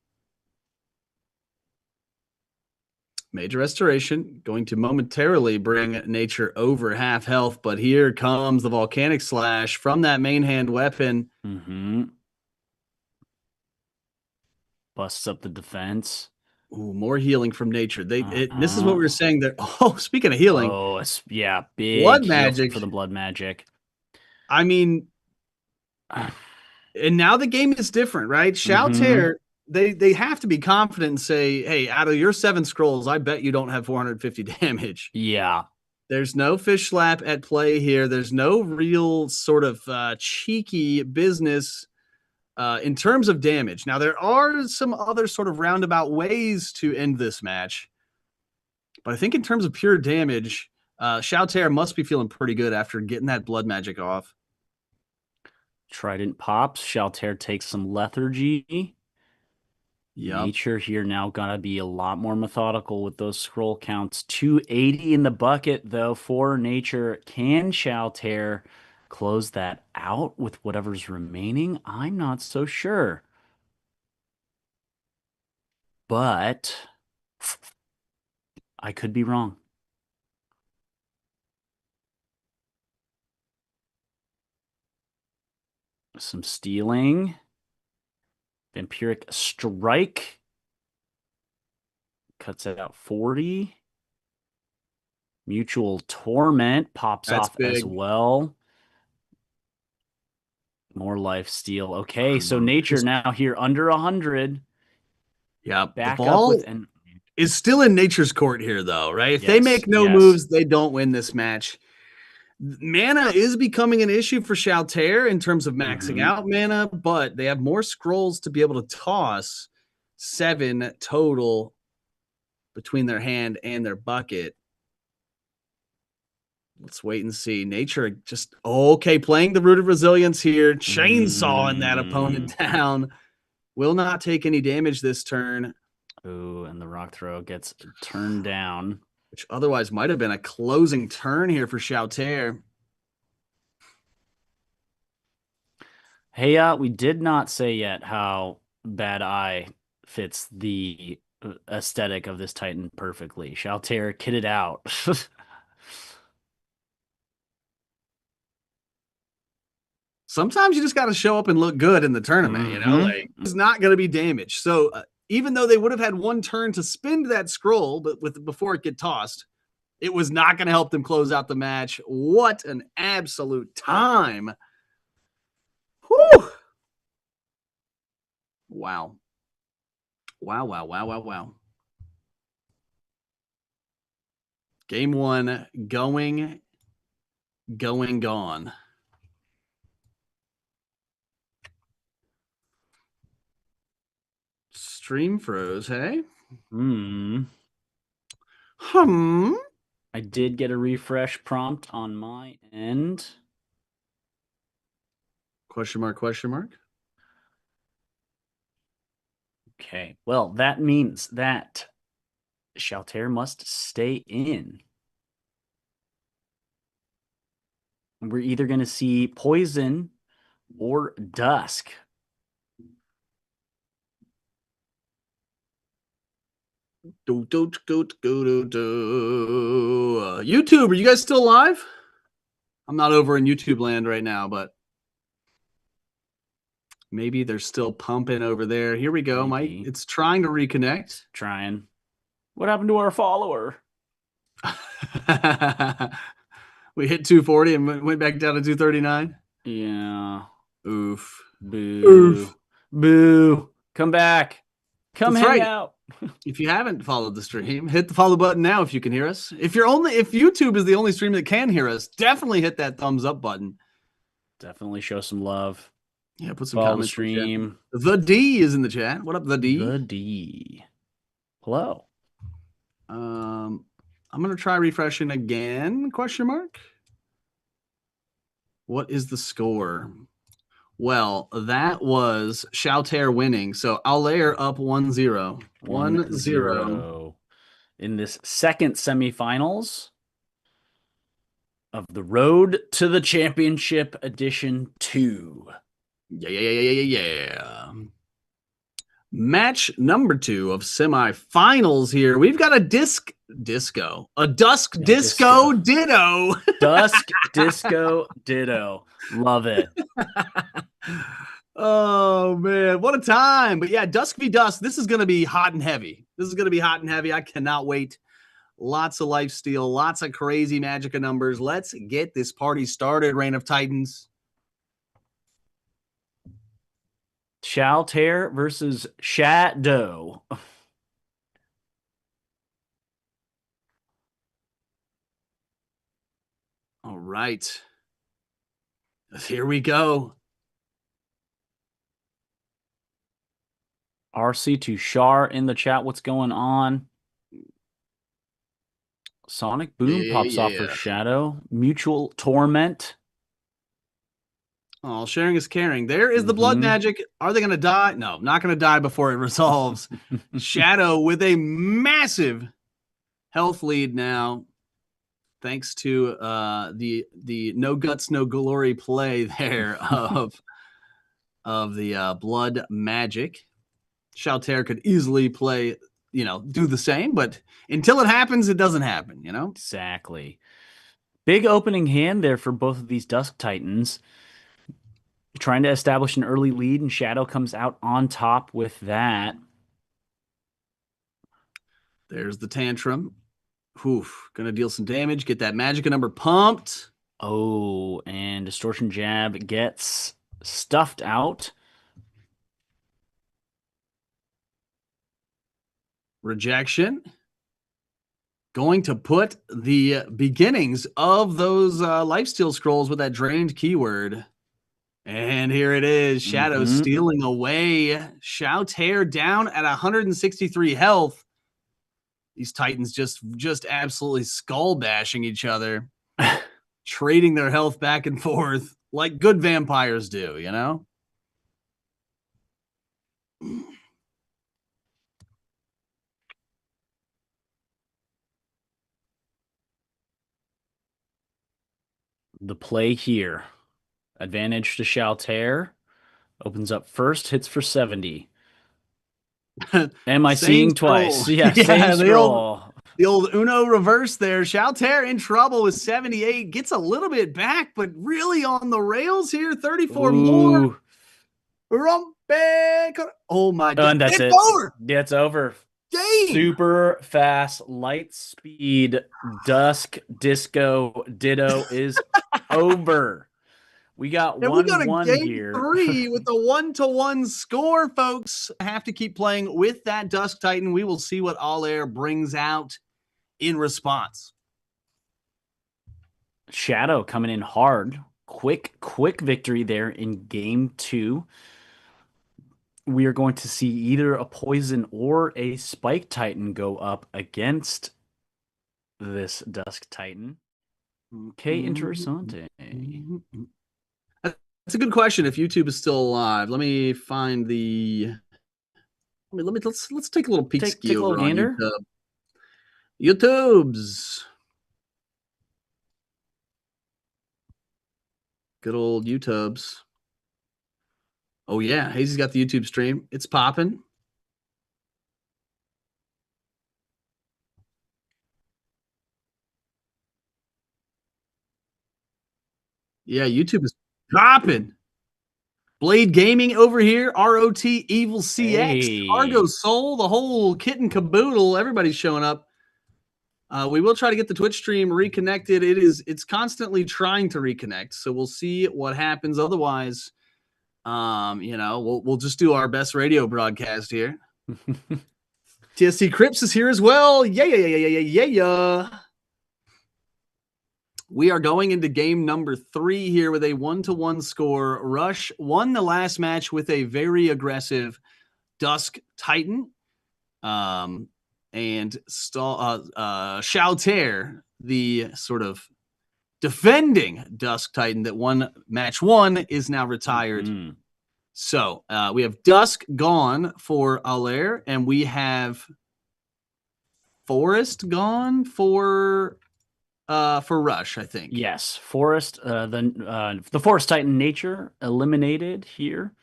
Major restoration going to momentarily bring nature over half health, but here comes the volcanic slash from that main hand weapon. Mm-hmm. Busts up the defense. Ooh, more healing from nature. This is what we Uh-huh. were saying there. Oh, speaking of healing, Oh, yeah, blood big heal magic. for the blood magic. I mean, and now the game is different, right? Mm-hmm. Shouter, they have to be confident and say, hey, out of your 7 scrolls, I bet you don't have 450 damage. Yeah. There's no fish slap at play here. There's no real sort of cheeky business in terms of damage. Now, there are some other sort of roundabout ways to end this match, but I think in terms of pure damage, Shouter must be feeling pretty good after getting that blood magic off. Trident pops. Shaltair takes some lethargy. Yep. Nature here now gonna be a lot more methodical with those scroll counts. 280 in the bucket though for Nature. Can Shaltair close that out with whatever's remaining? I'm not so sure. But I could be wrong. Some stealing. Vampiric Strike cuts it out 40. Mutual Torment pops That's off as big. well. More life steal. Okay, so Nature Just now here under 100. yeah, the Back up with ball an is still in nature's court here, though, right? If they yes, make no yes. moves, they don't win this match. Mana is becoming an issue for Shouter in terms of maxing Hmm. out mana, but they have more scrolls to be able to toss 7 total between their hand and their bucket. Let's wait and see. Nature just okay, playing the root of resilience here, chainsawing that Mm. opponent down. Will not take any damage this turn, Ooh, and the rock throw gets turned down. which otherwise might have been a closing turn here for Shouter. Hey, we did not say yet how Bad Eye fits the aesthetic of this Titan perfectly. Shaltair kitted out. Sometimes you just got to show up and look good in the tournament, Hmm. like it's not going to be damaged. So even though they would have had one turn to spend that scroll, but with before it get tossed, it was not going to help them close out the match. What an absolute time. Whew. Wow. Wow, wow, wow, wow, wow. Game 1 gone. Stream froze, hey? Hmm. Hmm. I did get a refresh prompt on my end. Question mark, question mark. Okay. Well, that means that Shaltair must stay in. We're either going to see poison or dusk. YouTube, are you guys still live? I'm not over in YouTube land right now, but maybe they're still pumping over there. Here we go, Mike. Maybe. It's trying to reconnect. Trying. What happened to our follower? We hit 240 and went back down to 239. Yeah. Oof. Boo. Oof. Boo. Come back. Come That's hang right. out. If you haven't followed the stream, hit the follow button now if you can hear us. If YouTube is the only stream that can hear us, definitely hit that thumbs up button. Definitely show some love. Yeah, put some Follow the comments in the chat. stream. The D is in the chat. What up, the D? The D. Hello. I'm gonna try refreshing again. Question mark. What is the score? Well, that was Shaltair winning. So I'll layer up 1-0. 1-0. In this second semifinals of the Road to the Championship Edition 2. Yeah. Match number 2 of semifinals here. We've got a dusk disco ditto. Dusk disco ditto. Love it. Oh man, what a time. But yeah, dusk v dusk. This is going to be hot and heavy. I cannot wait. Lots of lifesteal, lots of crazy Magica numbers. Let's get this party started, Reign of Titans. Shaltair versus Shadow. All right. Here we go. RC to Shar in the chat. What's going on? Sonic Boom pops off for Shadow. Mutual Torment. Oh, sharing is caring. There is the blood magic. Are they going to die? No, not going to die before it resolves. Shadow with a massive health lead now, thanks to the no guts, no glory play there of the blood magic. Shaltair could easily play, do the same, but until it happens, it doesn't happen, Exactly. Big opening hand there for both of these Dusk Titans. Trying to establish an early lead, and Shadow comes out on top with that. There's the tantrum. Oof, gonna deal some damage. Get that Magica number pumped. Oh, and Distortion Jab gets stuffed out. Rejection. Going to put the beginnings of those lifesteal scrolls with that drained keyword. And here it is. Shadow stealing away. Shaltair down at 163 health. These Titans just absolutely skull bashing each other. Trading their health back and forth like good vampires do, The play here. Advantage to Shaltair. Opens up first, hits for 70. Am I seeing twice? Yeah, same scroll. The old Uno reverse there. Shaltair in trouble with 78. Gets a little bit back, but really on the rails here. 34 more. Oh my God. And that's it's over. Yeah, it's over. Game. Super fast, light speed, dusk, disco, ditto is over. We got 1-1 here. 3 with the 1-1 score, folks. I have to keep playing with that Dusk Titan. We will see what All Air brings out in response. Shadow coming in hard. Quick victory there in game 2. We are going to see either a poison or a spike titan go up against this Dusk Titan. Okay, interessante. a good question. If YouTube is still alive, let me find the. Let's take a little peek ski Take a little over on gander. YouTube. YouTube's good old YouTube's. Oh yeah, Hazy's got the YouTube stream. It's popping. Yeah, YouTube is popping. Blade Gaming over here, ROT Evil CX, Argo Hey. Soul, the whole kit and caboodle. Everybody's showing up. We will try to get the Twitch stream reconnected. It's constantly trying to reconnect, so we'll see what happens. Otherwise, we'll just do our best radio broadcast here. TSC Crips is here as well. Yeah. We are going into game number 3 here with a 1-1 score. Rush won the last match with a very aggressive Dusk Titan. And Shouter, the sort of defending Dusk Titan that won match 1, is now retired. Mm-hmm. So we have Dusk gone for Allaire, and we have Forest gone for Rush, I think. Yes, Forest, the Forest Titan nature eliminated here.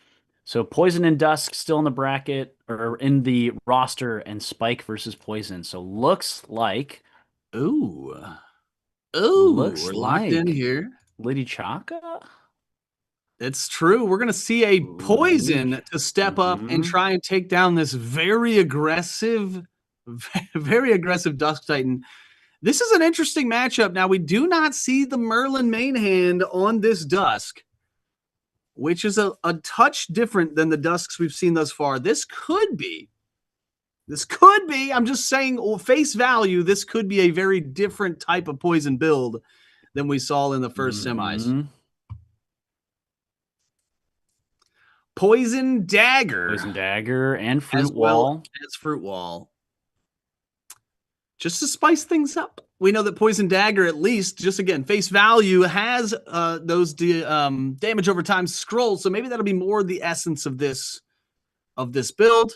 So Poison and Dusk still in the bracket or in the roster, and Spike versus Poison. So Ooh, looks we're locked in like here. Lady Chaka. It's true. We're going to see a Poison to step up and try and take down this very aggressive Dusk Titan. This is an interesting matchup. Now, we do not see the Merlin main hand on this Dusk, which is a touch different than the Dusks we've seen thus far. This could be, I'm just saying, face value, this could be a very different type of Poison build than we saw in the first semis. Poison Dagger And Fruit as well Wall. as Fruit Wall. Just to spice things up, we know that Poison Dagger, at least, just again, face value, has those damage over time scrolls, so maybe that'll be more the essence of this build.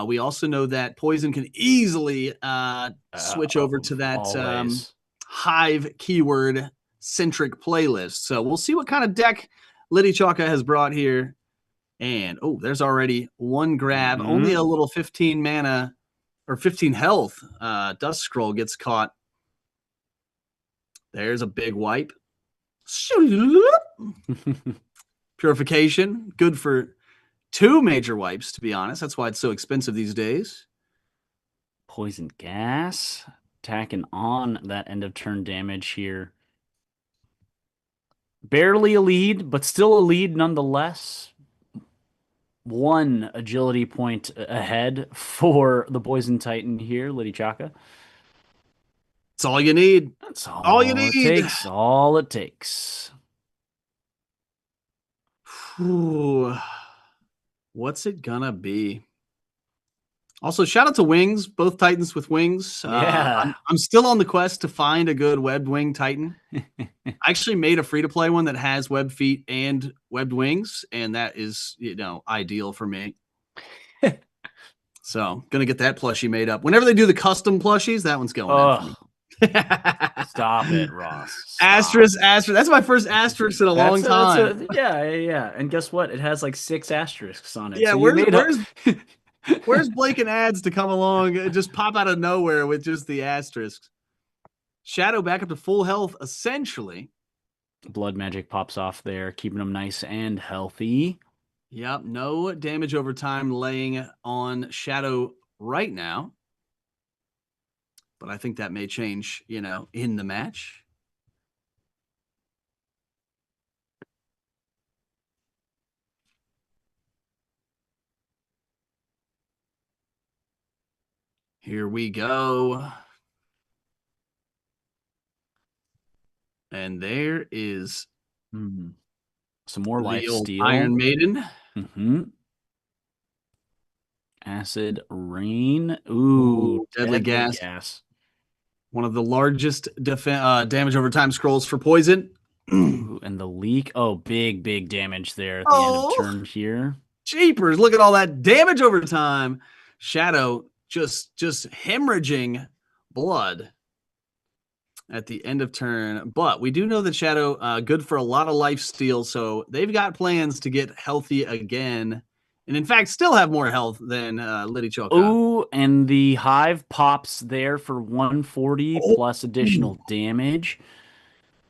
We also know that Poison can easily switch over to that Hive keyword centric playlist. So we'll see what kind of deck Liddy Chaka has brought here. And there's already one grab. Only a little 15 mana or 15 health. Dust Scroll gets caught. There's a big wipe. Purification. Good for 2 major wipes, to be honest. That's why it's so expensive these days. Poison Gas. Attacking on that end of turn damage here. Barely a lead, but still a lead nonetheless. 1 agility point ahead for the Poison Titan here, Liddy Chaka. That's all you need. That's all you need. All it takes. What's it gonna be? Also, shout out to Wings, both Titans with wings. Yeah. I'm still on the quest to find a good webbed wing Titan. I actually made a free-to-play one that has webbed feet and webbed wings, and that is, ideal for me. So, gonna get that plushie made up. Whenever they do the custom plushies, that one's going in for me. Stop it, Ross. Stop. Asterisk. That's my first asterisk in a long time. Yeah. And guess what? It has like 6 asterisks on it. Yeah, So where's Blake and Ads to come along and just pop out of nowhere with just the asterisks? Shadow back up to full health, essentially. Blood magic pops off there, keeping them nice and healthy. Yep, no damage over time laying on Shadow right now. But I think that may change, in the match. Here we go. And there is some more life steal. Iron Maiden. Acid Rain. Ooh, deadly gas. One of the largest damage over time scrolls for Poison. Ooh, and the leak. Oh, big damage there at the end of Oh, turn here. jeepers. Look at all that damage over time. Shadow just hemorrhaging blood at the end of turn. But we do know that Shadow good for a lot of life steal, so they've got plans to get healthy again, and in fact, still have more health than Liddy Choka. Oh, and the hive pops there for 140 Oh, plus additional damage.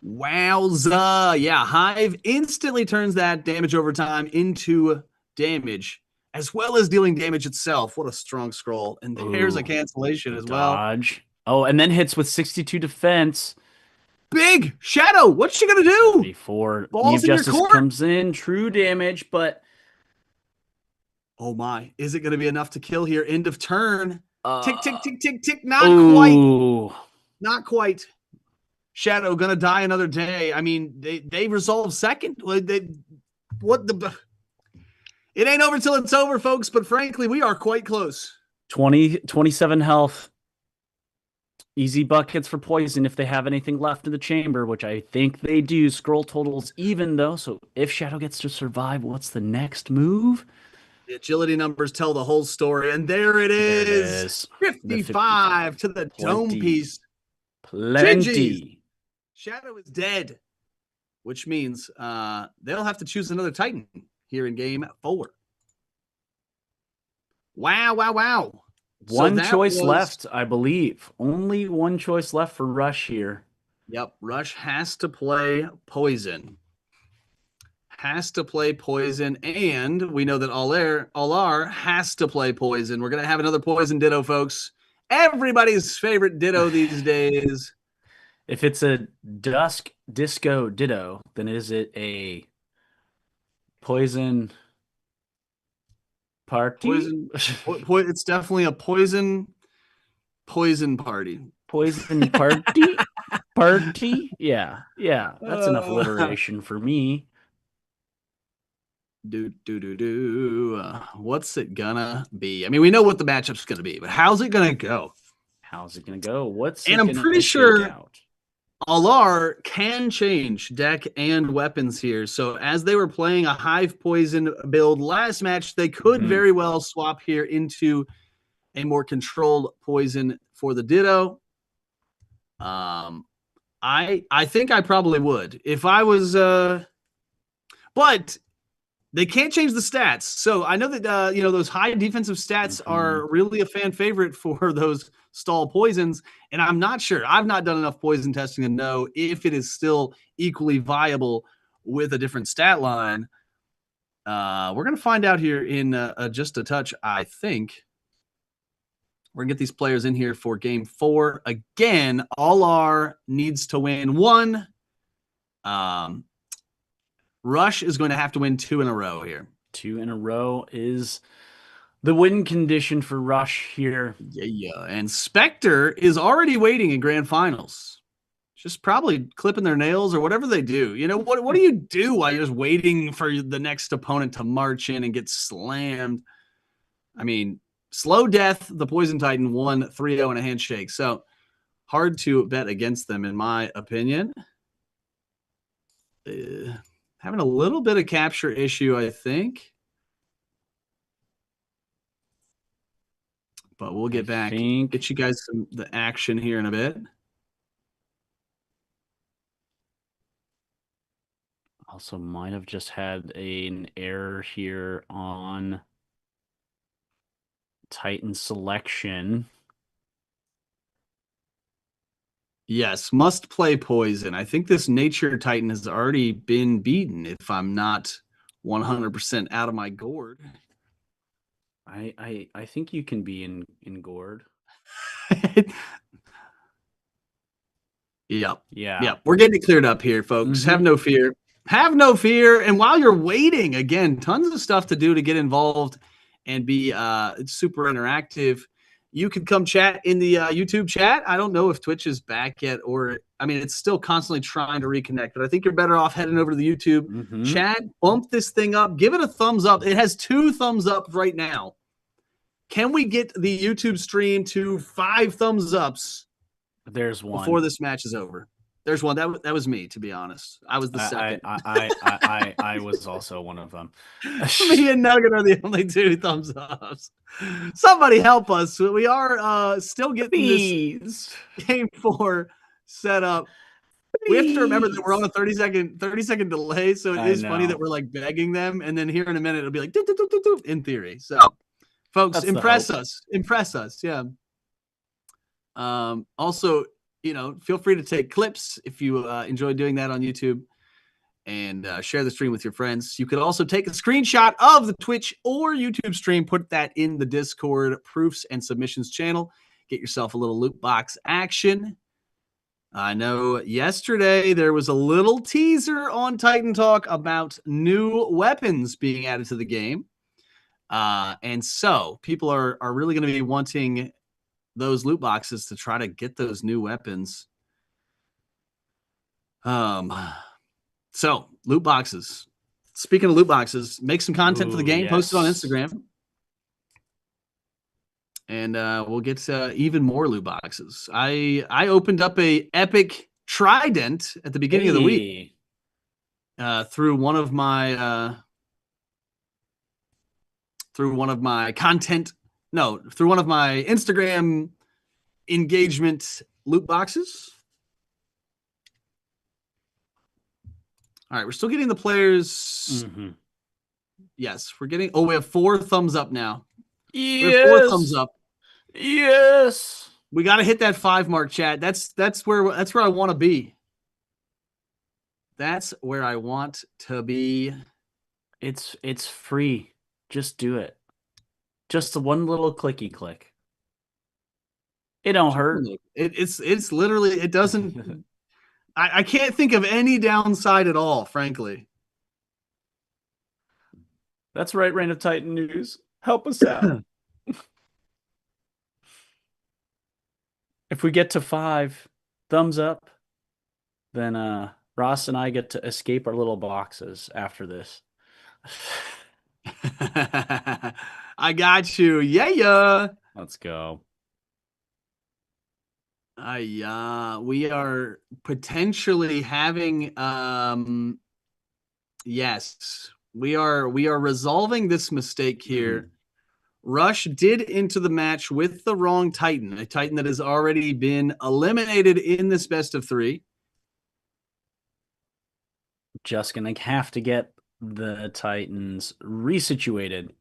wowza! Yeah, Hive instantly turns that damage over time into damage, as well as dealing damage itself. What a strong scroll! And there's a Ooh, cancellation the as well. dodge. Oh, and then hits with 62 defense. Big Shadow, what's she gonna do? 74. Knee of Balls in your Justice court. comes in. True damage, but Oh my, is it going to be enough to kill here? End of turn. Tick, tick, uh tick, tick, tick. Not quite. ooh. Not quite. Shadow going to die another day. I mean, they resolve second. What the? It ain't over till it's over, folks. But frankly, we are quite close. 27 health. Easy buckets for poison if they have anything left in the chamber, which I think they do. Scroll totals even though. So if Shadow gets to survive, what's the next move? The agility numbers tell the whole story, and there it There it is. is. The 55 55. to the dome Plenty. piece. GG's. Plenty. Shadow is dead, which means they'll have to choose another Titan here in game 4. Wow, wow, wow. So One that choice was, left, I believe. Only one choice left for Rush here. yep, Rush has to play Poison. Has to play Poison, and we know that Alar has to play Poison. We're going to have another Poison Ditto, folks. Everybody's favorite Ditto these days. If it's a Dusk Disco Ditto, then is it a Poison Party? Poison, it's definitely a poison party. Poison Party? Party? Yeah. That's enough Uh, alliteration for me. what's it gonna be? I mean, we know what the matchup's gonna be, but how's it gonna go? How's it gonna go? What's And it I'm gonna pretty shake sure out? Alar can change deck and weapons here. So as they were playing a Hive Poison build last match, they could Hmm. very well swap here into a more controlled poison for the Ditto. I think I probably would if I was but they can't change the stats. So I know that those high defensive stats Hmm. are really a fan favorite for those stall poisons, and I'm not sure. I've not done enough poison testing to know if it is still equally viable with a different stat line. We're gonna find out here in just a touch. I think we're gonna get these players in here for game 4 again. All our needs to win one. Um, Rush is going to have to win 2 in a row here. 2 in a row is the win condition for Rush here. Yeah. And Spectre is already waiting in grand finals. Just probably clipping their nails or whatever they do. You know, what do you do while you're just waiting for the next opponent to march in and get slammed? I mean, slow death, the Poison Titan won 3-0 in a handshake. So hard to bet against them, in my opinion. Having a little bit of capture issue, I think. But we'll I get back, think get you guys the action here in a bit. also might have just had an error here on Titan selection. Yes, must play Poison. I think this Nature Titan has already been beaten if I'm not 100% out of my gourd. I think you can be in Gourd. Yep. Yeah. Yep. We're getting it cleared up here, folks. Have Hmm. no fear. Have no fear. And while you're waiting, again, tons of stuff to do to get involved and be super interactive. You can come chat in the YouTube chat. I don't know if Twitch is back yet, or I mean, it's still constantly trying to reconnect, but I think you're better off heading over to the YouTube Hmm. chat. Bump this thing up. Give it a thumbs up. It has 2 thumbs up right now. Can we get the YouTube stream to 5 thumbs ups There's before one. this match is over? There's one that was me, to be honest. I was the I second. I was also one of them. Me and Nugget are the only two thumbs ups. Somebody help us. We are still getting this Please, game 4 set up. We have to remember that we're on please. a 30-second delay, so it I is funny that know. we're like begging them, and then here in a minute it'll be like doo, doo, doo, doo, doo, in theory. So, folks, That's the impress hope. us, yeah. Also, feel free to take clips if you enjoy doing that on YouTube, and share the stream with your friends. You could also take a screenshot of the Twitch or YouTube stream, put that in the Discord proofs and submissions channel. Get yourself a little loot box action. I know yesterday there was a little teaser on Titan Talk about new weapons being added to the game. And so people are really going to be wanting those loot boxes to try to get those new weapons. So loot boxes. Speaking of loot boxes, make some content for the Ooh, game, post it on yes. Instagram, and we'll get even more loot boxes. I opened up a epic trident at the beginning of the week Hey, through one of my through one of my Instagram engagement loot boxes. All right, we're still getting the players. mm-hmm. Yes, we're getting. Oh, we have 4 thumbs up now. We have 4 thumbs Yes, up. yes. We got to hit that 5 mark, chat. That's where I want to be. That's where I want to be. It's free. Just do it. Just one little clicky click. It don't hurt. It's literally it doesn't. I can't think of any downside at all, frankly. That's right, Reign of Titan News. Help us out. If we get to 5 thumbs up, then Ross and I get to escape our little boxes after this. I got you. Yeah. Let's go. We are potentially having yes. We are resolving this mistake here. Mm. Rush did enter the match with the wrong Titan, a Titan that has already been eliminated in this best of 3. Just gonna have to get the Titans resituated.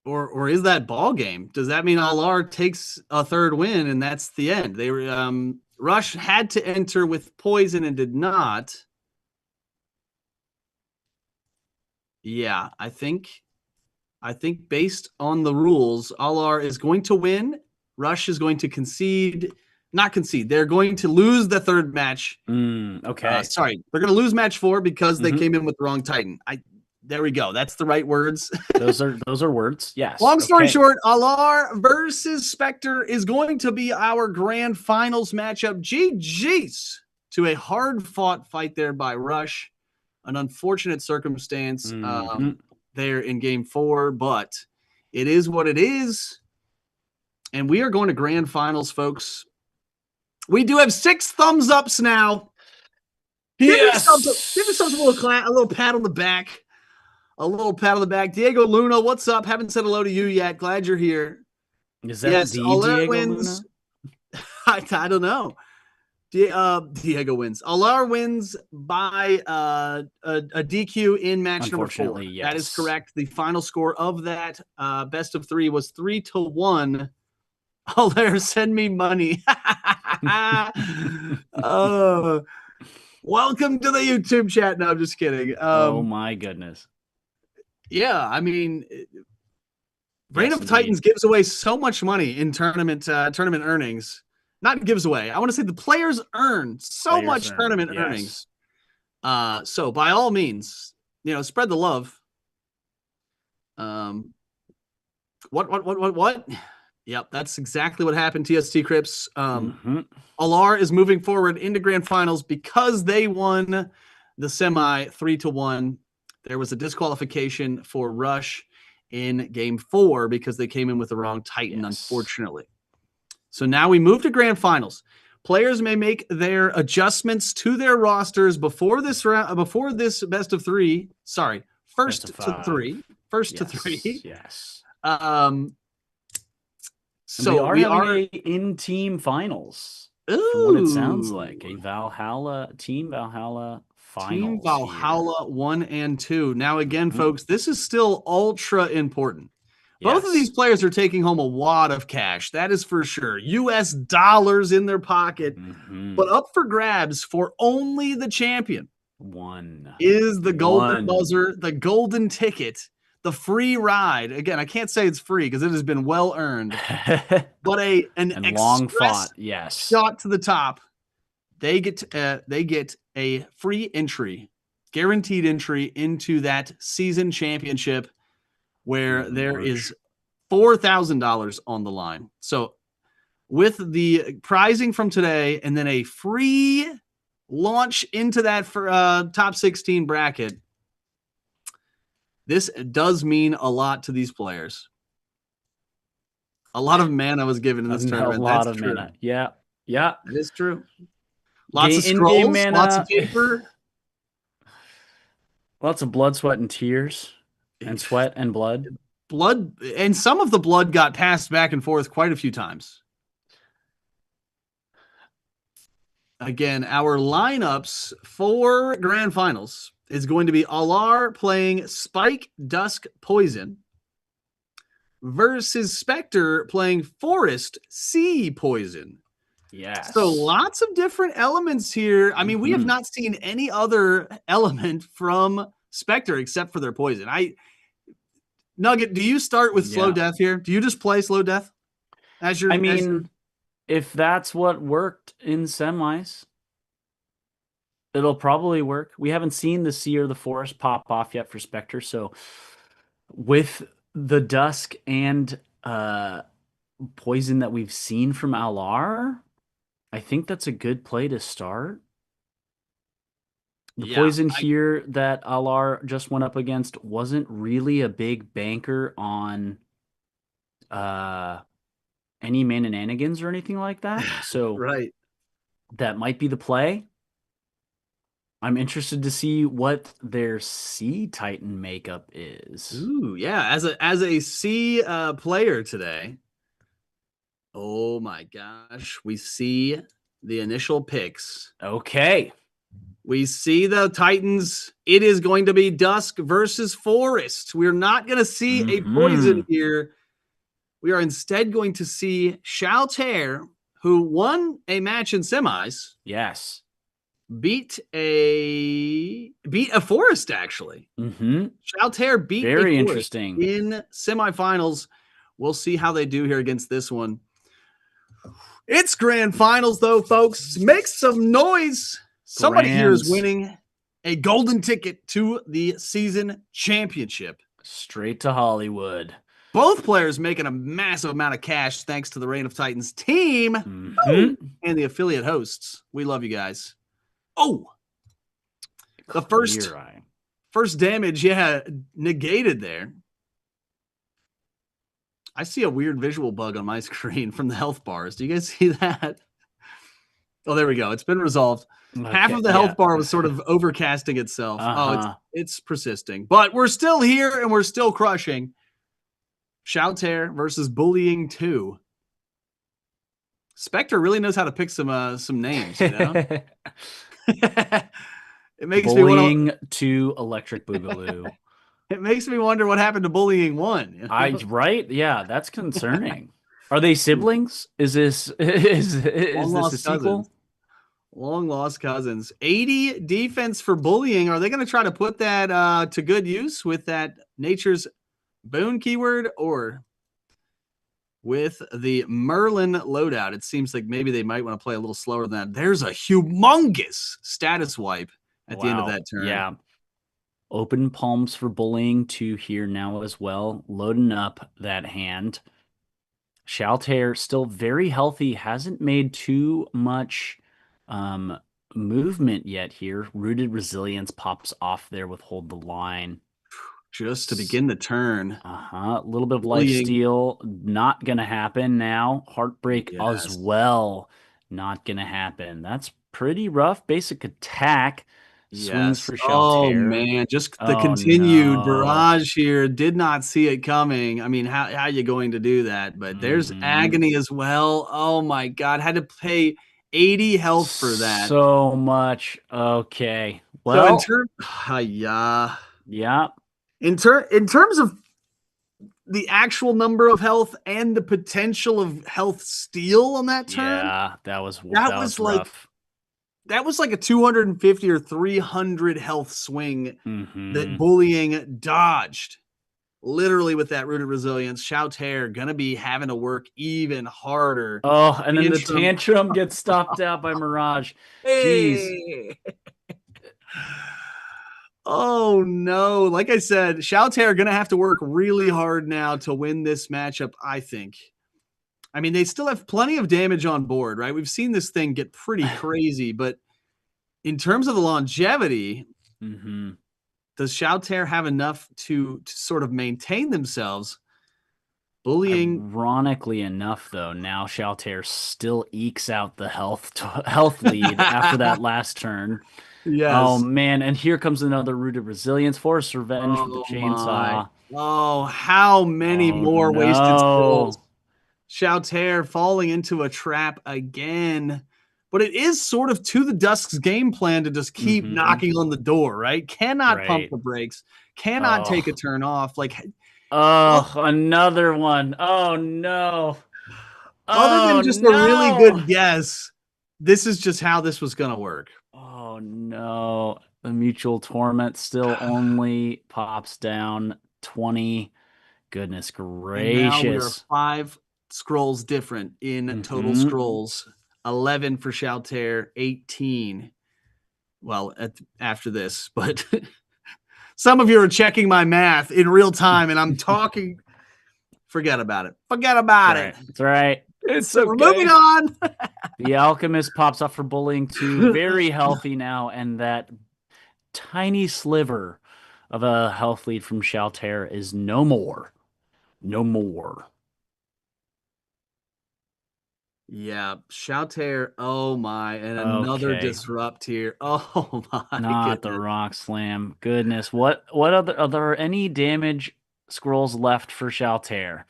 Or is that ball game? Does that mean Alar takes a 3rd win and that's the end? They Rush had to enter with poison and did not. Yeah, I think based on the rules, Alar is going to win. Rush is going to concede. Not concede. They're going to lose the 3rd match. Okay. Sorry, they're going to lose match 4 because they came in with the wrong Titan. There we go. That's the right words. those are words. Yes. Long story short, Alar versus Spectre is going to be our grand finals matchup. GG's to a hard-fought fight there by Rush. An unfortunate circumstance there in game 4, but it is what it is. And we are going to grand finals, folks. We do have 6 thumbs ups now. Yes. Give yourself a little pat on the back. A little pat on the back. Diego Luna, what's up? Haven't said hello to you yet. Glad you're here. Is that the Diego wins? Luna? I don't know. Diego wins. Alar wins by a DQ in match number 4. Yes. That is correct. The final score of that best of 3 was 3-1. Alar, send me money. Welcome to the YouTube chat. No, I'm just kidding. Oh my goodness. Yeah, I mean, Reign of Titans gives away so much money in tournament earnings. Not gives away. I want to say the players earn so much tournament earnings. So by all means, spread the love. What? Yep, that's exactly what happened. TST Crips. Alar is moving forward into grand finals because they won the semi 3-1. There was a disqualification for Rush in game 4 because they came in with the wrong Titan, unfortunately. So now we move to grand finals. Players may make their adjustments to their rosters before this round, before this best of three. Sorry, Best of first to five. three. First to Yes, three. yes. Um, And we so are we having are. a in-team finals, from what it sounds like. A Ooh. Team Valhalla Team finals here. Valhalla 1 and 2. Now, again, Mhm. folks, this is still ultra important. Both of these Yes. players are taking home a wad of cash. That is for sure. US dollars in their pocket, but Hmm. up for grabs for only the champion One. is the golden One. buzzer, the golden ticket, the free ride. Again, I can't say it's free because it has been well earned, but an And long express fought, yes. shot to the top. They get a free entry, guaranteed entry into that season championship where there is $4,000 on the line. So with the prizing from today and then a free launch into that for top 16 bracket, this does mean a lot to these players. A lot of mana was given in A this a tournament. lot That's of true. mana. Yeah. Yeah. That is true. Lots of In-game scrolls, lots of mana, paper. lots of blood, sweat, and tears. And sweat and blood. Blood, and some of the blood got passed back and forth quite a few times. Again, our lineups for grand finals is going to be Alar playing Spike Dusk Poison versus Spectre playing Forest Sea Poison. So Yes. lots of different elements here. I mean, we have Hmm. not seen any other element from Spectre except for their poison. Nugget, do you start with slow Yeah. death here? Do you just play slow death as I your mean, if that's what worked in semis, it'll probably work. We haven't seen the Sea or the Forest pop off yet for Spectre, so with the Dusk and Poison that we've seen from Alar, I think that's a good play to start. The yeah, Poison here that Alar just went up against wasn't really a big banker on uh any mananigans or anything like that. So right. that might be the play. I'm interested to see what their Sea Titan makeup is. Ooh, yeah. As a C player today, oh my gosh, we see the initial picks. Okay. We see the Titans. It is going to be Dusk versus Forest. We're not going to see a poison Hmm. here. We are instead going to see Shaltair, who won a match in semis, Yes. beat a Forest actually. Hmm. Shaltair beat a Very Forest interesting. in semifinals. We'll see how they do here against this one. It's grand finals, though, folks. Make some noise. Somebody here is Grands winning a golden ticket to the season championship. straight to Hollywood. Both players making a massive amount of cash thanks to the Reign of Titans team Hmm. and the affiliate hosts. We love you guys. Oh, the Clear eye. first damage, yeah, negated there. I see a weird visual bug on my screen from the health bars. Do you guys see that? Oh, there we go. It's been resolved. Half Okay, of the yeah. health bar was sort of overcasting itself. Oh, Uh-huh. it's persisting. But we're still here and we're still crushing. Shouter versus Bullying 2. Spectre really knows how to pick some names, you know? it makes me want Bullying to Electric Boogaloo. it makes me wonder what happened to Bullying 1, you I know? right? Yeah, that's concerning. Are they siblings? Is this Long is this a lost cousins. sequel? Long lost cousins. 80 defense for Bullying. Are they going to try to put that to good use with that nature's boon keyword or with the Merlin loadout? It seems like maybe they might want to play a little slower than that. There's a humongous status wipe at the end of Wow. that turn. Yeah. Open palms for Bullying 2 here now as well. Loading up that hand. Shaltair still very healthy, hasn't made too much um, movement yet here. Rooted Resilience pops off there with Hold the Line. Just to begin the turn. Uh-huh. A little bit of life Bullying. steal. Not gonna happen now. Heartbreak as Yes. well. Not gonna happen. That's pretty rough. Basic attack. Swings Yes. for Oh Shaltair. man, just the Oh continued no. barrage here. Did not see it coming. I mean, how are you going to do that? But there's Hmm. agony as well. Oh my God, had to pay 80 health for that. So much. Okay. So in Well, terms, yeah, yeah. in terms of the actual number of health and the potential of health steal on that turn, Yeah, that that was was like rough. that was like a 250 or 300 health swing that Hmm. bullying dodged. Literally with that rooted resilience, Shoutair gonna be having to work even harder. Oh, and then the Tantrum. tantrum gets stopped out by Mirage. Jeez. Hey. Oh no. Like I said, Shoutair gonna have to work really hard now to win this matchup, I think. I mean, they still have plenty of damage on board, right? We've seen this thing get pretty crazy, but in terms of the longevity, Hmm. does Shoutair have enough to sort of maintain themselves? Bullying, Ironically enough, though, now Shaltair still ekes out the health lead after that last turn. Oh yes. man, and here comes another rooted resilience, force revenge with the Oh my. chainsaw. Oh, how many Oh more wasted scrolls? no. Shoutair falling into a trap again. But it is sort of to the Dusk's game plan to just keep Hmm. knocking on the door, right? Cannot pump Right. the brakes, cannot take a Oh. turn off. Like, Oh, another one. Oh no. other Oh than just a really no. good guess, this is just how this was going to work. Oh no. The mutual torment still only pops down 20. Goodness And now we are gracious. 5 scrolls different in total Hmm. scrolls. 11 for Shoutair, 18. Well, after this, but some of you are checking my math in real time and I'm talking. Forget about it. Forget It's all about it. right. It's all right. It's So we're moving okay. on. The Alchemist pops up for bullying too. Very healthy now, and that tiny sliver of a health lead from Shaltair is no more. No more. Yeah, Shoutair. Oh my, and another Okay. disrupt here. Oh my Not the goodness. rock slam. Goodness. What other are there any damage scrolls left for Shaltair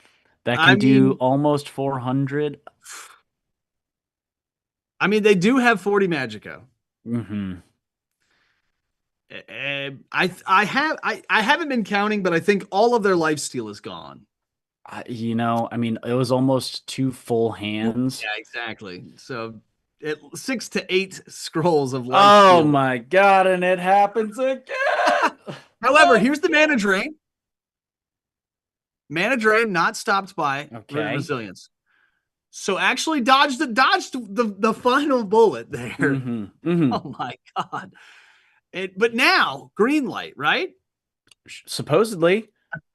that I can do mean, almost 400? they do have 40 Magico. Mm-hmm. I haven't been counting, but I think all of their life steal is gone. I mean, it was almost two full hands. Yeah, exactly. So 6 to 8 scrolls of life Oh steal. my God, and it happens again. However, here's the mana Again. drain. Mana drain not stopped by rooted Okay. resilience. So actually dodged the final bullet there. Mm-hmm. Mm-hmm. Oh my god. But now green light, right? Supposedly,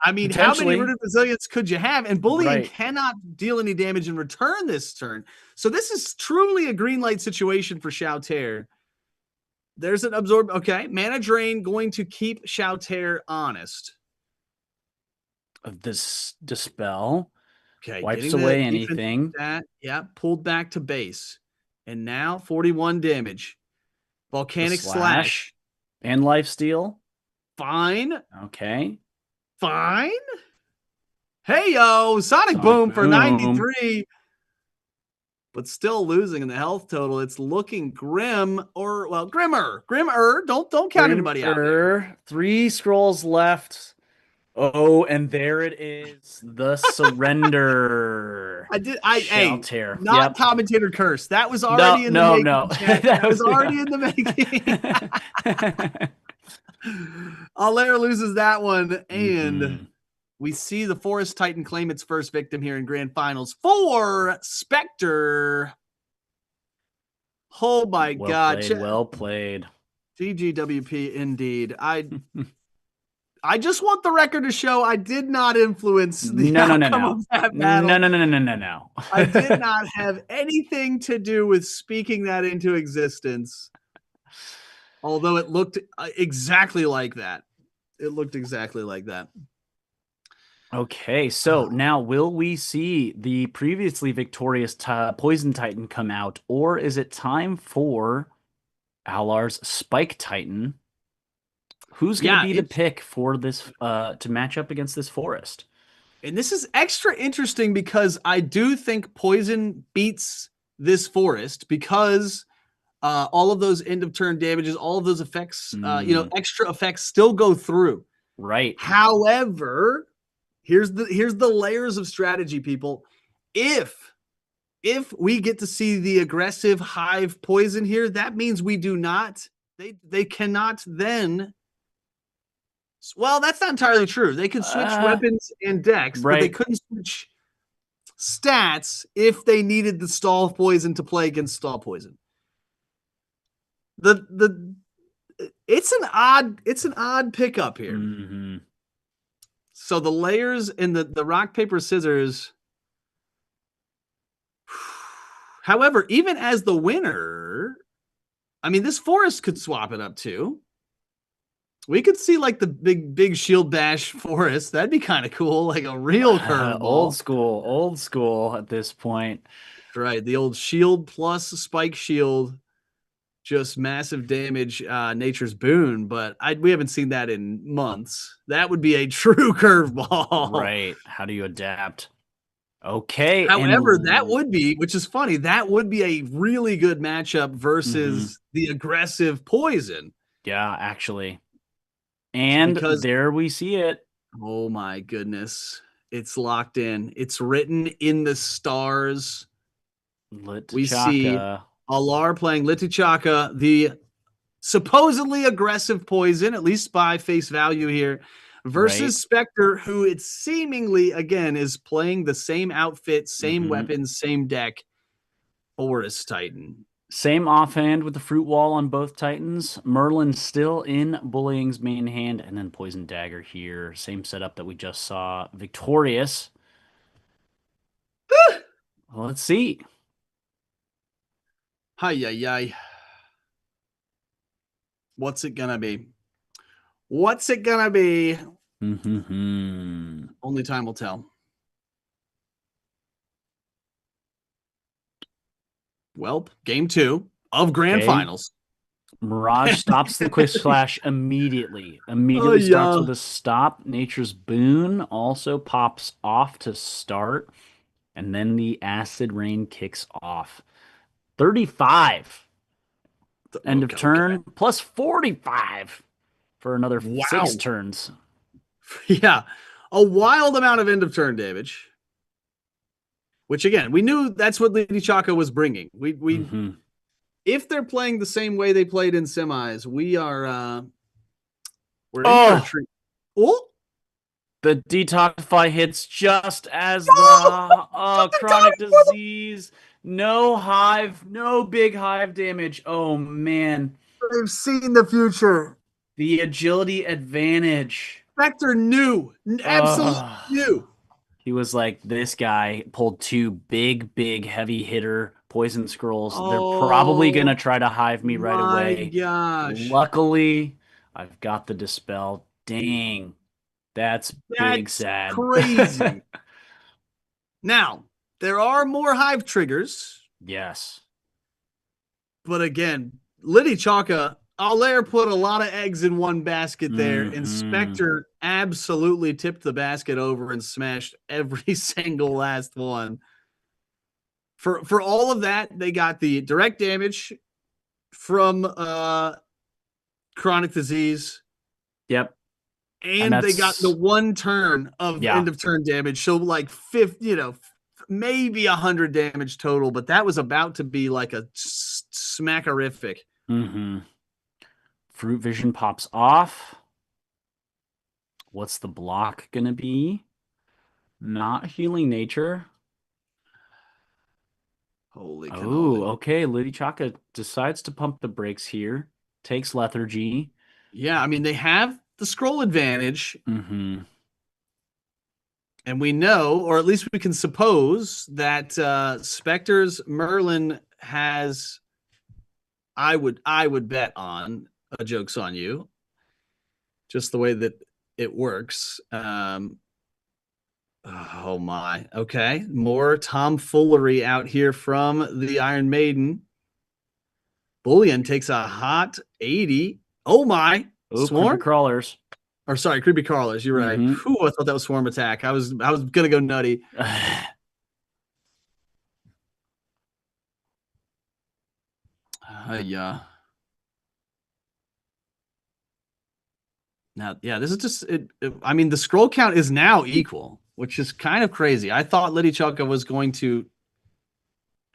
I mean, how many potentially. rooted resilience could you have? And bullying Right. cannot deal any damage in return this turn. So this is truly a green light situation for Shoutair. There's an absorb. Okay, mana drain going to keep Shoutair honest. This dispel Okay, wipes getting the away defense anything. stat. Yeah, pulled back to base. And now 41 damage. The Volcanic slash. slash and lifesteal. Fine. Okay. Fine. Hey yo, Sonic Sonic Boom for boom. 93, but still losing in the health total. It's looking grim, or well, grimmer. Grimmer. Don't count anybody out there. Grimmer. Three scrolls left. Oh, and there it is. The surrender. I Shall hey, tear. not Yep. commentator curse. That was No, already in the no, making, no. chat. That That was was already in the making. Allaire loses that one, and hmm. we see the Forest Titan claim its first victim here in Grand Finals for Spectre. Oh my Well God. played. Well played. GGWP indeed. I just want the record to show I did not influence the No, no, no, outcome no. of that No, battle. no, no, no, no, no, no. I did not have anything to do with speaking that into existence, although it looked exactly like that. It looked exactly like that. Okay, so now will we see the previously victorious Poison Titan come out, or is it time for Alar's Spike Titan? Who's going to Yeah, be the it's pick for this to match up against this forest? and this is extra interesting because I do think Poison beats this forest because all of those end of turn damages, all of those effects, Mm, extra effects still go through. right. However, here's the layers of strategy, people. If if we get to see the aggressive hive poison here, that means we do not. They cannot then. Well, that's not entirely true. They could switch Uh, weapons and decks, but they right. couldn't switch stats if they needed the stall poison to play against stall poison. The it's an odd pickup here. Hmm. So the layers in the rock paper scissors. However, even as the winner, I mean, this forest could swap it up too. We could see like the big shield bash forest. That'd be kind of cool, like a real curveball. Old school at this point. Right, the old shield plus spike shield, just massive damage, nature's boon. But we haven't seen that in months. That would be a true curveball. Right. How do you adapt? Okay, However, that and would be, which is funny, that would be a really good matchup mhm, versus the aggressive poison yeah, actually. And because there we see it. oh my goodness, it's locked in. It's written in the stars. We see Chaka. Alar playing Litichaka, the supposedly aggressive poison, at least by face value here, Right. versus Spectre, who it seemingly, again, is playing the same outfit, same Hmm. weapons, same deck, Forest Titan. Same offhand with the fruit wall on both Titans. Merlin still in Bullying's main hand, and then Poison Dagger here. Same setup that we just saw. Victorious. Well, let's see. Hi, yi, yi. What's it gonna be? What's it gonna be? Hmm. Only time will tell. Well, game two of grand Okay. finals. Mirage stops the Quick Slash immediately. Oh Immediately starts yeah. with a stop. Nature's Boon also pops off to start. And then the Acid Rain kicks off. 35 end of Okay. turn plus 45 for another six Wow. turns. Yeah. A wild amount of end of turn damage. Which again, we knew that's what Lady Chaka was bringing. We Hmm. if they're playing the same way they played in semis, we're in for a Oh, treat. Oh, the detoxify hits just as the no! Just in chronic time for the disease. No hive, no big hive damage. Oh man, they've seen the future. the agility advantage. Spectre knew, absolutely Oh, knew. he was like, this guy pulled two big, heavy hitter poison scrolls. They're probably Oh gonna try to hive me right my away. gosh. Luckily, I've got the dispel. Dang, that's big That's sad. crazy. Now, there are more hive triggers, Yes. but again, Liddy Chaka, Allaire put a lot of eggs in one basket there, and Hmm. Spectre absolutely tipped the basket over and smashed every single last one. For all of that, they got the direct damage from chronic disease, Yep. And and they got the that's one turn of yeah. end of turn damage. So like fifth, maybe 100 damage total, but that was about to be like a smackerific. Hmm. Fruit vision pops off. What's the block gonna be? Not healing nature. Holy Oh, cannoli. okay. Lady Chaka decides to pump the brakes here. Takes lethargy. Yeah, I mean, they have the scroll advantage, Hmm. and we know, or at least we can suppose, that Spectre's Merlin has, I would bet on a joke's on you, just the way that it works. Oh my. Okay. More tomfoolery out here from the Iron Maiden. Bullion takes a hot 80. Oh my. Oh, creepy Swarm? crawlers. Or sorry, creepy crawlers. You're right. Mm-hmm. Whew, I thought that was swarm attack. I was gonna go nutty. Yeah. Now, yeah, this is just I mean, the scroll count is now equal, which is kind of crazy. I thought Liddy Chaka was going to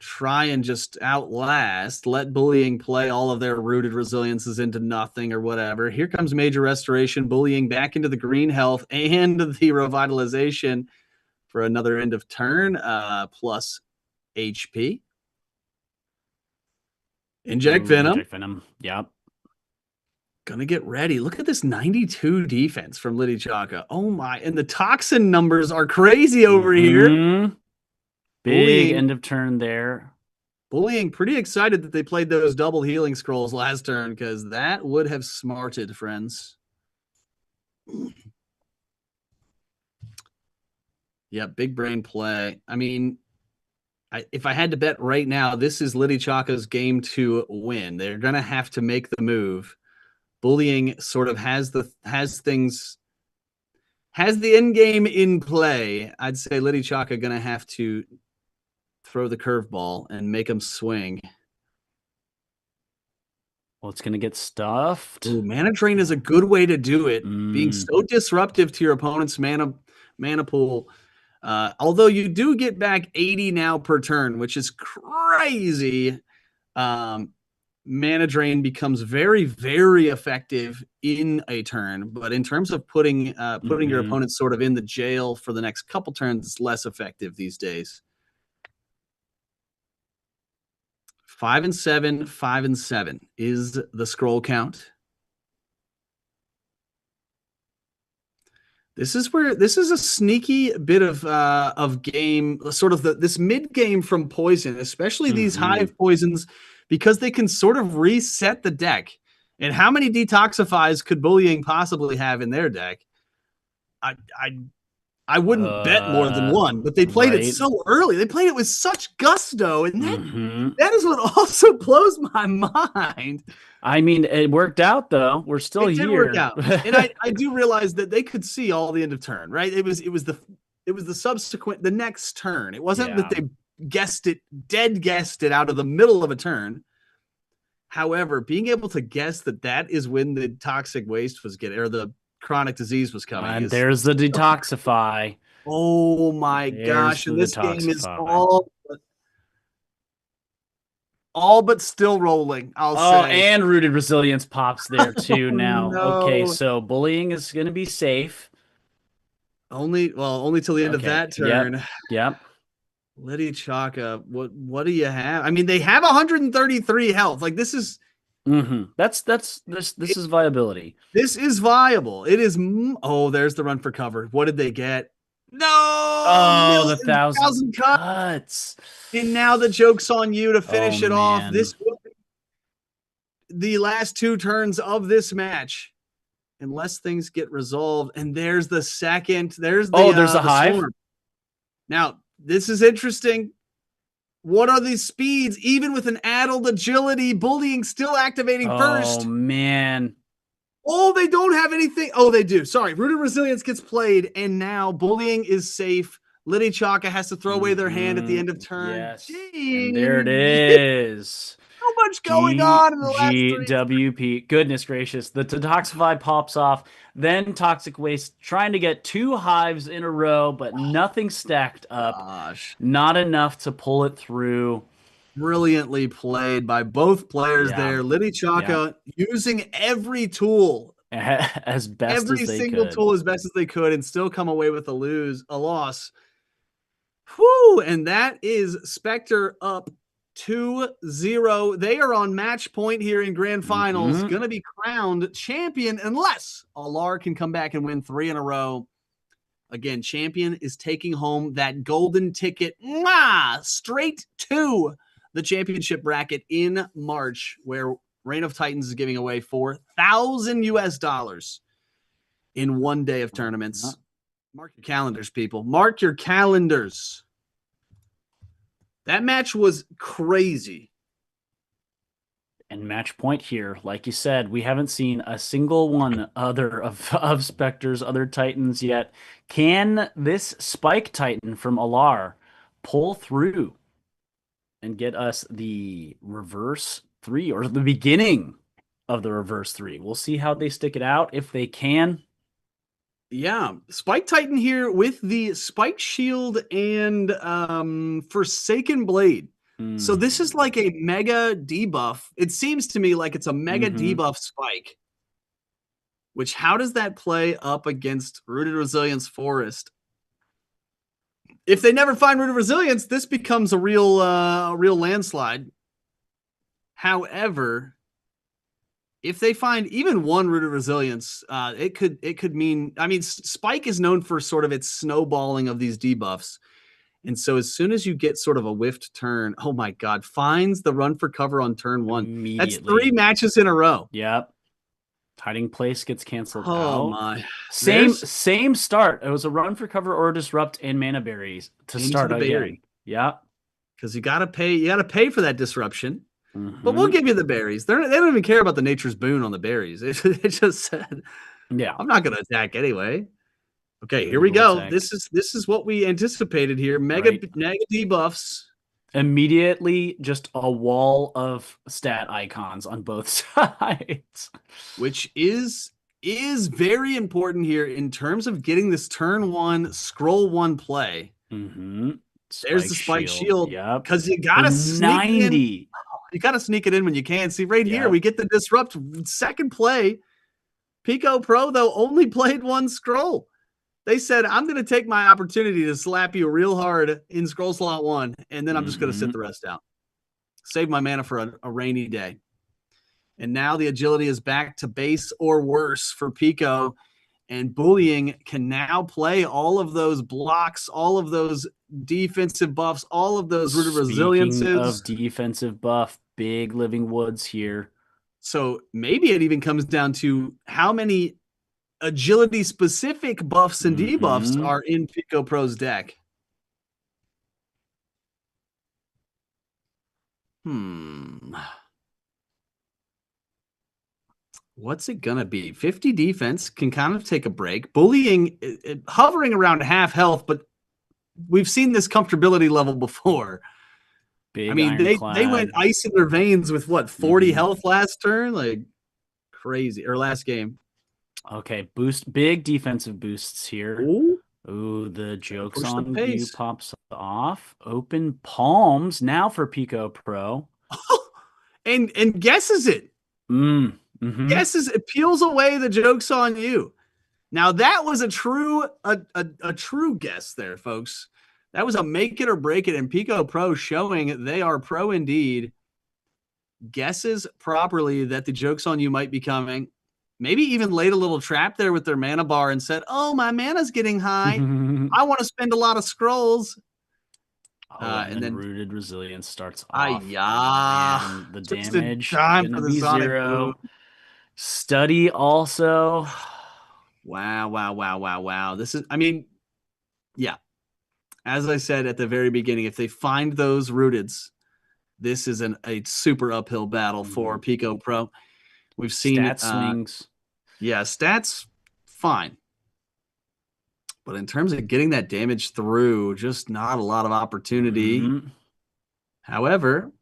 try and just outlast, let bullying play all of their rooted resiliences into nothing or whatever. Here comes major restoration, bullying back into the green health and the revitalization for another end of turn, plus HP. Inject Ooh, Venom. inject venom. Yep. Gonna get ready. Look at this 92 defense from Liddy Chaka. Oh my. And the toxin numbers are crazy over here. Mm-hmm. Big Bullying end of turn there. Bullying pretty excited that they played those double healing scrolls last turn because that would have smarted, friends. Yeah, big brain play. I mean, if I had to bet right now, this is Liddy Chaka's game to win. They're gonna have to make the move. Bullying sort of has the end game in play. I'd say Liddy Chaka gonna have to throw the curveball and make them swing. Well, it's gonna get stuffed. Ooh, mana drain is a good way to do it. Being Mm. so disruptive to your opponent's mana pool. Although you do get back 80 now per turn, which is crazy. Mana drain becomes very, very effective in a turn, but in terms of putting your Mm-hmm. opponent sort of in the jail for the next couple turns, it's less effective these days. 5 and 7, 5 and 7 is the scroll count. This is a sneaky bit of game, sort of this mid game from Poison, especially these Mm-hmm. hive poisons, because they can sort of reset the deck. And how many detoxifies could bullying possibly have in their deck? I I I wouldn't bet more than one, but they played it Right. so early. They played it with such gusto, and Mm-hmm. that is what also blows my mind. I mean, it worked out though. We're still It did work here. out, and I do realize that they could see all the end of turn, right? It was the subsequent the next turn. It wasn't that Yeah. they guessed it out of the middle of a turn. However, being able to guess that is when the toxic waste was getting or the chronic disease was coming And is there's the detoxify. oh my There's gosh! the And this game is detoxify. all but still rolling. I'll Oh, say. and rooted resilience pops there too Oh now. Okay, no! so bullying is going to be safe. Only till the end of Okay. that Yep. turn. Yep. Liddy Chaka, what do you have? I mean, they have 133 health. Like this is Mm-hmm. This it, is viability. this is viable. It is. Oh, there's the run for cover. What did they get? No, Oh, the million thousand thousand cut. cuts. And now the joke's on you to Oh finish it off. man. This will be the last two turns of this match, unless things get resolved. And there's the second. There's Oh, there's a the hive. swarm. Now this is interesting. What are these speeds? Even with an addled agility, bullying still activating Oh first. man. Oh, they don't have anything. Oh, they do. Sorry. Rooted Resilience gets played, and now bullying is safe. Liddy Chaka has to throw away their hand at the end of turn. Yes. And there it Jeez. is. So much going on in the last three. GGWP. Goodness gracious. The Detoxify pops off. Then Toxic Waste trying to get two hives in a row, but nothing stacked up. Gosh. Not enough to pull it through. Brilliantly played by both players Yeah. there. Liddy Yeah. Chaka using every tool, As best as every they single could. tool as best as they could, and still come away with a loss. Whew, and that is Spectre up 2-0. They are on match point here in grand finals. Mhm. Going to be crowned champion unless Alar can come back and win 3 in a row. Again, champion is taking home that golden ticket straight to the championship bracket in March, where Reign of Titans is giving away $4,000 in one day of tournaments. Mark your calendars, people. Mark your calendars. That match was crazy. And match point here, like you said, we haven't seen a single one other of Spectre's other Titans yet. Can this Spike Titan from Alar pull through and get us the reverse three or the beginning of the reverse three? We'll see how they stick it out if they can. Yeah, Spike Titan here with the Spike Shield and Forsaken Blade. So this is like a mega debuff. It seems to me like it's a mega Mm-hmm. debuff Spike. Which how does that play up against Rooted Resilience Forest? If they never find Rooted Resilience, this becomes a real landslide. However, if they find even one Rooted Resilience, it could mean. I mean, Spike is known for sort of its snowballing of these debuffs, and so as soon as you get sort of a whiffed turn, oh my god, finds the run for cover on turn one. That's three Immediately. matches in a row. Yep. Hiding place gets canceled Oh out. my, Same there's same start. It was a run for cover or disrupt and mana berries to into start the again. berry Yep. because you got to pay. You got to pay for that disruption. But we'll Mm-hmm. give you the berries. They don't even care about the nature's boon on the berries. It just said, Yeah. I'm not going to attack anyway. Okay, here we Illegal go. attack. This is what we anticipated here. Right. Mega debuffs, Immediately just a wall of stat icons on both sides. which is very important here in terms of getting this turn one scroll one play. Mm-hmm. There's the Spike spike shield. shield Yep. because you For gotta sneak it in. 90. You gotta sneak it in when you can. See right here, we Yep. get the disrupt second play. Pico Pro though only played one scroll. They said, I'm going to take my opportunity to slap you real hard in scroll slot one, and then I'm just going to sit Mm-hmm. the rest out. Save my mana for a rainy day. And now the agility is back to base or worse for Pico, and Bullying can now play all of those blocks, all of those defensive buffs, all of those rooted Speaking resiliences. of defensive buff, big living woods here. So maybe it even comes down to how many agility specific buffs and debuffs Mm-hmm. are in Pico Pro's deck. Hmm. What's it gonna be? 50 defense can kind of take a break. Bullying hovering around half health, but we've seen this comfortability level before. I Big mean, they went ironclad. ice in their veins with what 40 Mm-hmm. health last turn, like crazy, or last game. Okay, boost big defensive boosts here. Oh, Ooh, the gotta joke's push the on you pace. pops off. Open palms now for Pico Pro. And guesses it. Mm-hmm. Guesses it peels away the jokes on you. Now that was a true guess there, folks. That was a make it or break it, and Pico Pro showing they are pro indeed. Guesses properly that the joke's on you might be coming. Maybe even laid a little trap there with their mana bar and said, "Oh, my mana's getting high. I want to spend a lot of scrolls." Oh, and And then then, Rooted Resilience starts off. yeah, And the just in damage time gonna for the be Sonic Boom. 0. Study also. Wow, wow, wow, wow, wow. This is, I mean, yeah. As I said at the very beginning, if they find those rooteds, this is a super uphill battle for Mhm. Pico Pro. We've seen, Stat swings. yeah, stats fine, but in terms of getting that damage through, just not a lot of opportunity. Hmm. However,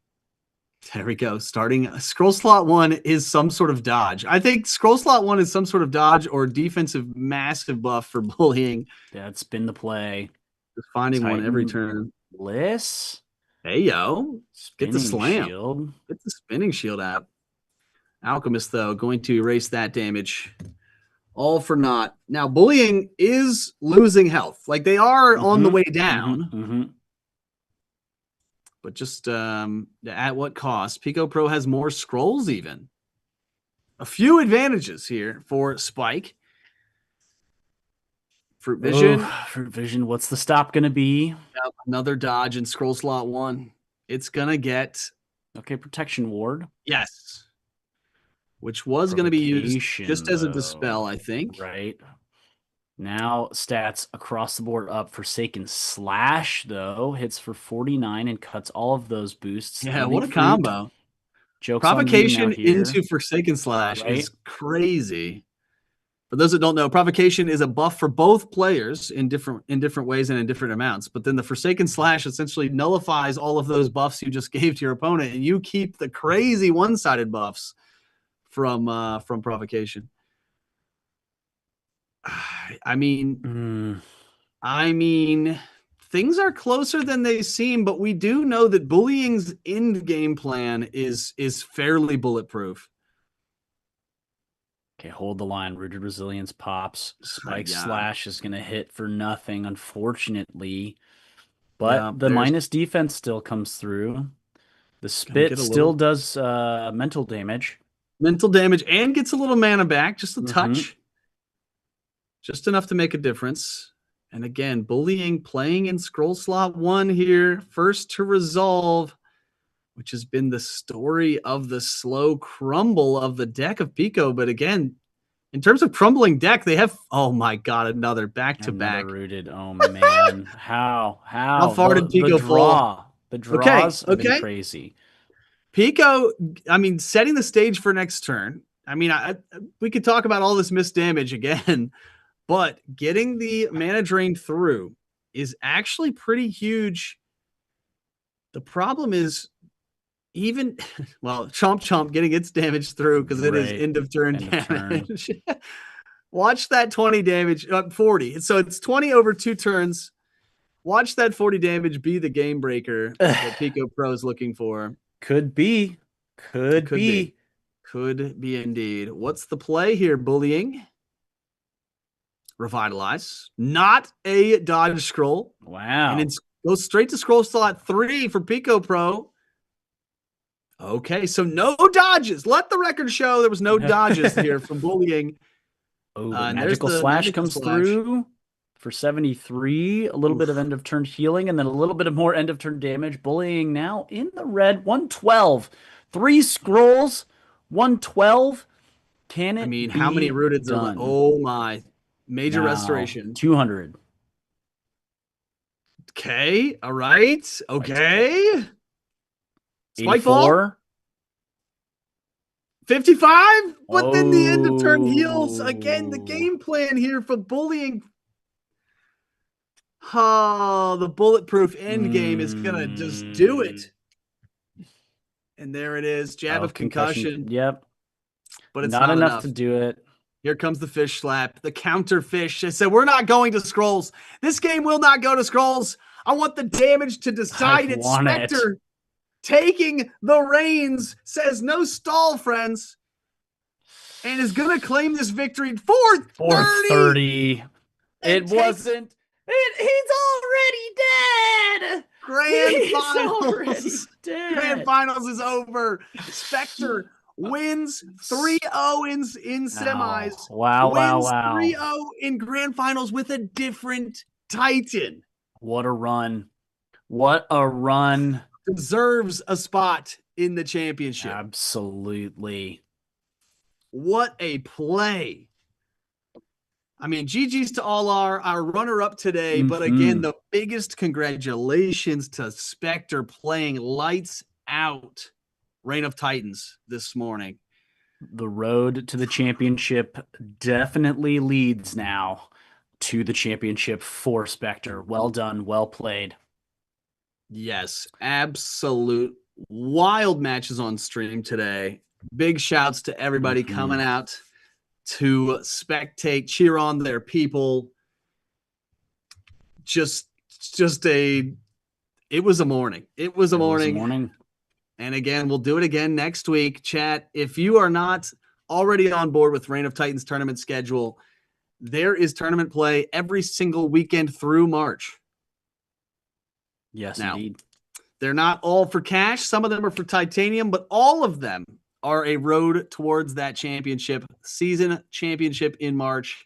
there we go. Starting scroll slot one is some sort of dodge. I think scroll slot one is some sort of dodge or defensive massive buff for Bullying. That's been the play. Just finding one every Titan turn. Bliss. Hey yo, get the Spinning slam. shield. Get the spinning shield out. Alchemist, though, going to erase that damage. All for naught. Now, Bullying is losing health. Like they are on the Hmm. way Hmm. down, Hmm. but just at what cost? Pico Pro has more scrolls, even. A few advantages here for Spike. Fruit Oh, Vision, Fruit Vision. What's the stop gonna be? another dodge in scroll slot one. It's going to get, Okay, Protection Ward. yes, which was going to be used Provocation, just as a though. dispel, I think. Right. Now stats across the board up. Forsaken Slash, though, hits for 49 and cuts all of those boosts. Yeah, what Living a Fruit, combo. joke's on you now Provocation here, into Forsaken Slash is right? crazy. For those that don't know, Provocation is a buff for both players in different ways and in different amounts. But then the Forsaken Slash essentially nullifies all of those buffs you just gave to your opponent, and you keep the crazy one-sided buffs from Provocation. I mean, Mm, I mean, things are closer than they seem, but we do know that bullying's end game plan is fairly bulletproof. okay, hold the line. Rooted Resilience pops. Spike Yeah, Slash is going to hit for nothing, unfortunately. But yeah. the There's minus defense still comes through. The gonna spit get a still little does mental damage. mental damage and gets a little mana back, just a Hmm. touch, just enough to make a difference. And again, bullying playing in scroll slot 1 here, first to resolve, which has been the story of the slow crumble of the deck of Pico. But again, in terms of crumbling deck, they have, oh my God, another back to Another back. rooted. Oh man. How? How How? far did The Pico fall? draw. The Okay, draws have been okay. crazy. Pico, I mean, setting the stage for next turn. I mean, we could talk about all this missed damage again, but getting the mana drain through is actually pretty huge. The problem is even, well, Chomp Chomp getting its damage through because it is Right. end of turn End of turn. damage. Watch that 20 damage, 40. So it's 20 over 2 turns. Watch that 40 damage be the game breaker that Pico Pro is looking for. Could be. It Could could be. be. Could be indeed. What's the play here, bullying? Revitalize. Not a dodge scroll. And it Wow. goes straight to scroll slot 3 for Pico Pro. Okay, so no dodges. Let the record show there was no dodges here from bullying. Oh, but And there's Magical the Slash magical comes slash. through for 73. A little bit of Oof. end of turn healing, and then a little bit of more end of turn damage. Bullying now in the red. 112. Three scrolls. 112. Can I mean, it how many be rooteds are left? done? Oh my. Major Now, restoration. 200. Okay. All right. Bite to pit. Okay. Spikeball. 84. 55, but then the end of turn heals. Again, the Oh. game plan here for bullying. Oh, the bulletproof end game is going to just do it. Mm. And there it is. Jab Oh, of concussion. concussion, Yep. but it's Not not enough to enough. do it. Here comes the fish slap, the counter fish. I said, we're not going to scrolls. This game will not go to scrolls. I want the damage to I decide it. want it. Spectre taking the reins, says no stall, friends, and is going to claim this victory. 430 430. and It takes wasn't. He's already dead. grand He's already finals. Grand dead. finals is over. Spectre wins 3-0 in semis, Wow. Wow. Wow. wins Wow. 3-0 in grand finals with a different Titan. What a run. What a run. Deserves a spot in the championship. Absolutely. What a play. I mean, GG's to all our runner-up today, but again, Mm-hmm. the biggest congratulations to Spectre playing lights out Reign of Titans this morning. The road to the championship definitely leads now to the championship for Spectre. Well done. Well played. Yes, absolute wild matches on stream today. Big shouts to everybody coming Mm-hmm. out to spectate, cheer on their people. Just a it was a morning. It was a It was a morning. morning. And again, we'll do it again next week. Chat, if you are not already on board with Reign of Titans tournament schedule, there is tournament play every single weekend through March. Yes, Now, indeed. they're not all for cash. Some of them are for titanium, but all of them are a road towards that championship, season championship in March.